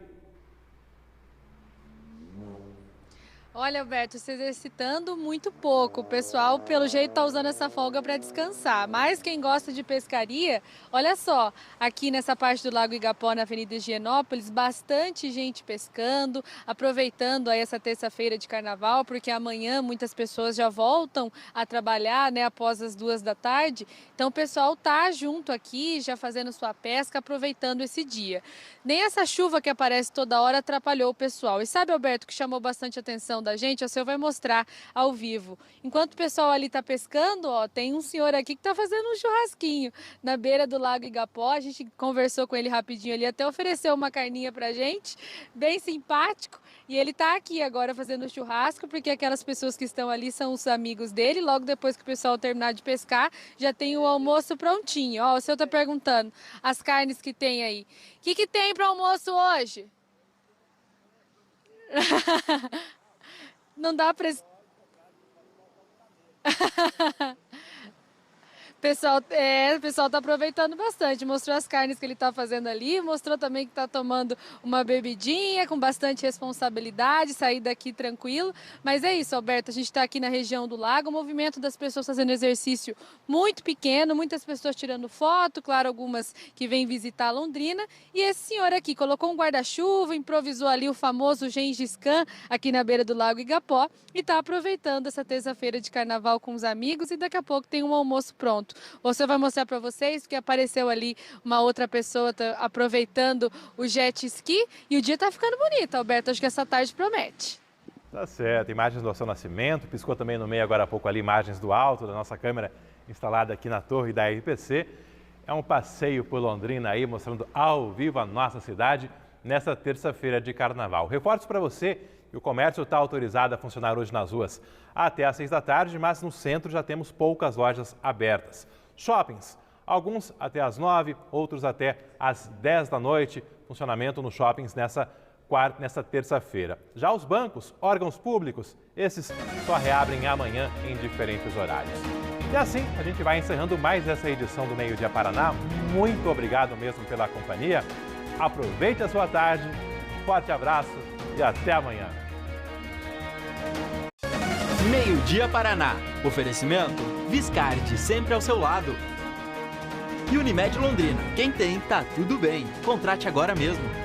Olha, Alberto, se exercitando muito pouco. O pessoal, pelo jeito, está usando essa folga para descansar. Mas quem gosta de pescaria, olha só, aqui nessa parte do Lago Igapó, na Avenida Higienópolis, bastante gente pescando, aproveitando aí essa terça-feira de carnaval, porque amanhã muitas pessoas já voltam a trabalhar, né, após as 2 da tarde. Então o pessoal tá junto aqui, já fazendo sua pesca, aproveitando esse dia. Nem essa chuva que aparece toda hora atrapalhou o pessoal. E sabe, Alberto, que chamou bastante atenção da gente, o senhor vai mostrar ao vivo. Enquanto o pessoal ali está pescando, ó, tem um senhor aqui que está fazendo um churrasquinho na beira do Lago Igapó. A gente conversou com ele rapidinho ali, até ofereceu uma carninha pra gente, bem simpático. E ele está aqui agora fazendo churrasco, porque aquelas pessoas que estão ali são os amigos dele. Logo depois que o pessoal terminar de pescar, já tem o almoço prontinho. Ó, o senhor está perguntando as carnes que tem aí. O que tem para almoço hoje? Não dá para... O pessoal tá aproveitando bastante. Mostrou as carnes que ele tá fazendo ali, mostrou também que tá tomando uma bebidinha com bastante responsabilidade, sair daqui tranquilo. Mas é isso, Alberto, a gente tá aqui na região do lago, o movimento das pessoas fazendo exercício muito pequeno, muitas pessoas tirando foto, claro, algumas que vêm visitar Londrina. E esse senhor aqui colocou um guarda-chuva, improvisou ali o famoso Gengis Khan aqui na beira do Lago Igapó e tá aproveitando essa terça-feira de carnaval com os amigos e daqui a pouco tem um almoço pronto. Você vai mostrar para vocês que apareceu ali uma outra pessoa aproveitando o jet ski e o dia tá ficando bonito, Alberto. Acho que essa tarde promete. Tá certo. Imagens do seu nascimento. Piscou também no meio agora há pouco ali imagens do alto da nossa câmera instalada aqui na torre da RPC. É um passeio por Londrina aí, mostrando ao vivo a nossa cidade nessa terça-feira de carnaval. Reforço para você que o comércio está autorizado a funcionar hoje nas ruas até às 6 da tarde, mas no centro já temos poucas lojas abertas. Shoppings, alguns até às 9, outros até às 10 da noite. Funcionamento nos shoppings nessa terça-feira. Já os bancos, órgãos públicos, esses só reabrem amanhã em diferentes horários. E assim a gente vai encerrando mais essa edição do Meio Dia Paraná. Muito obrigado mesmo pela companhia. Aproveite a sua tarde, forte abraço e até amanhã. Meio Dia Paraná. Oferecimento Viscardi, sempre ao seu lado. E Unimed Londrina. Quem tem, tá tudo bem. Contrate agora mesmo.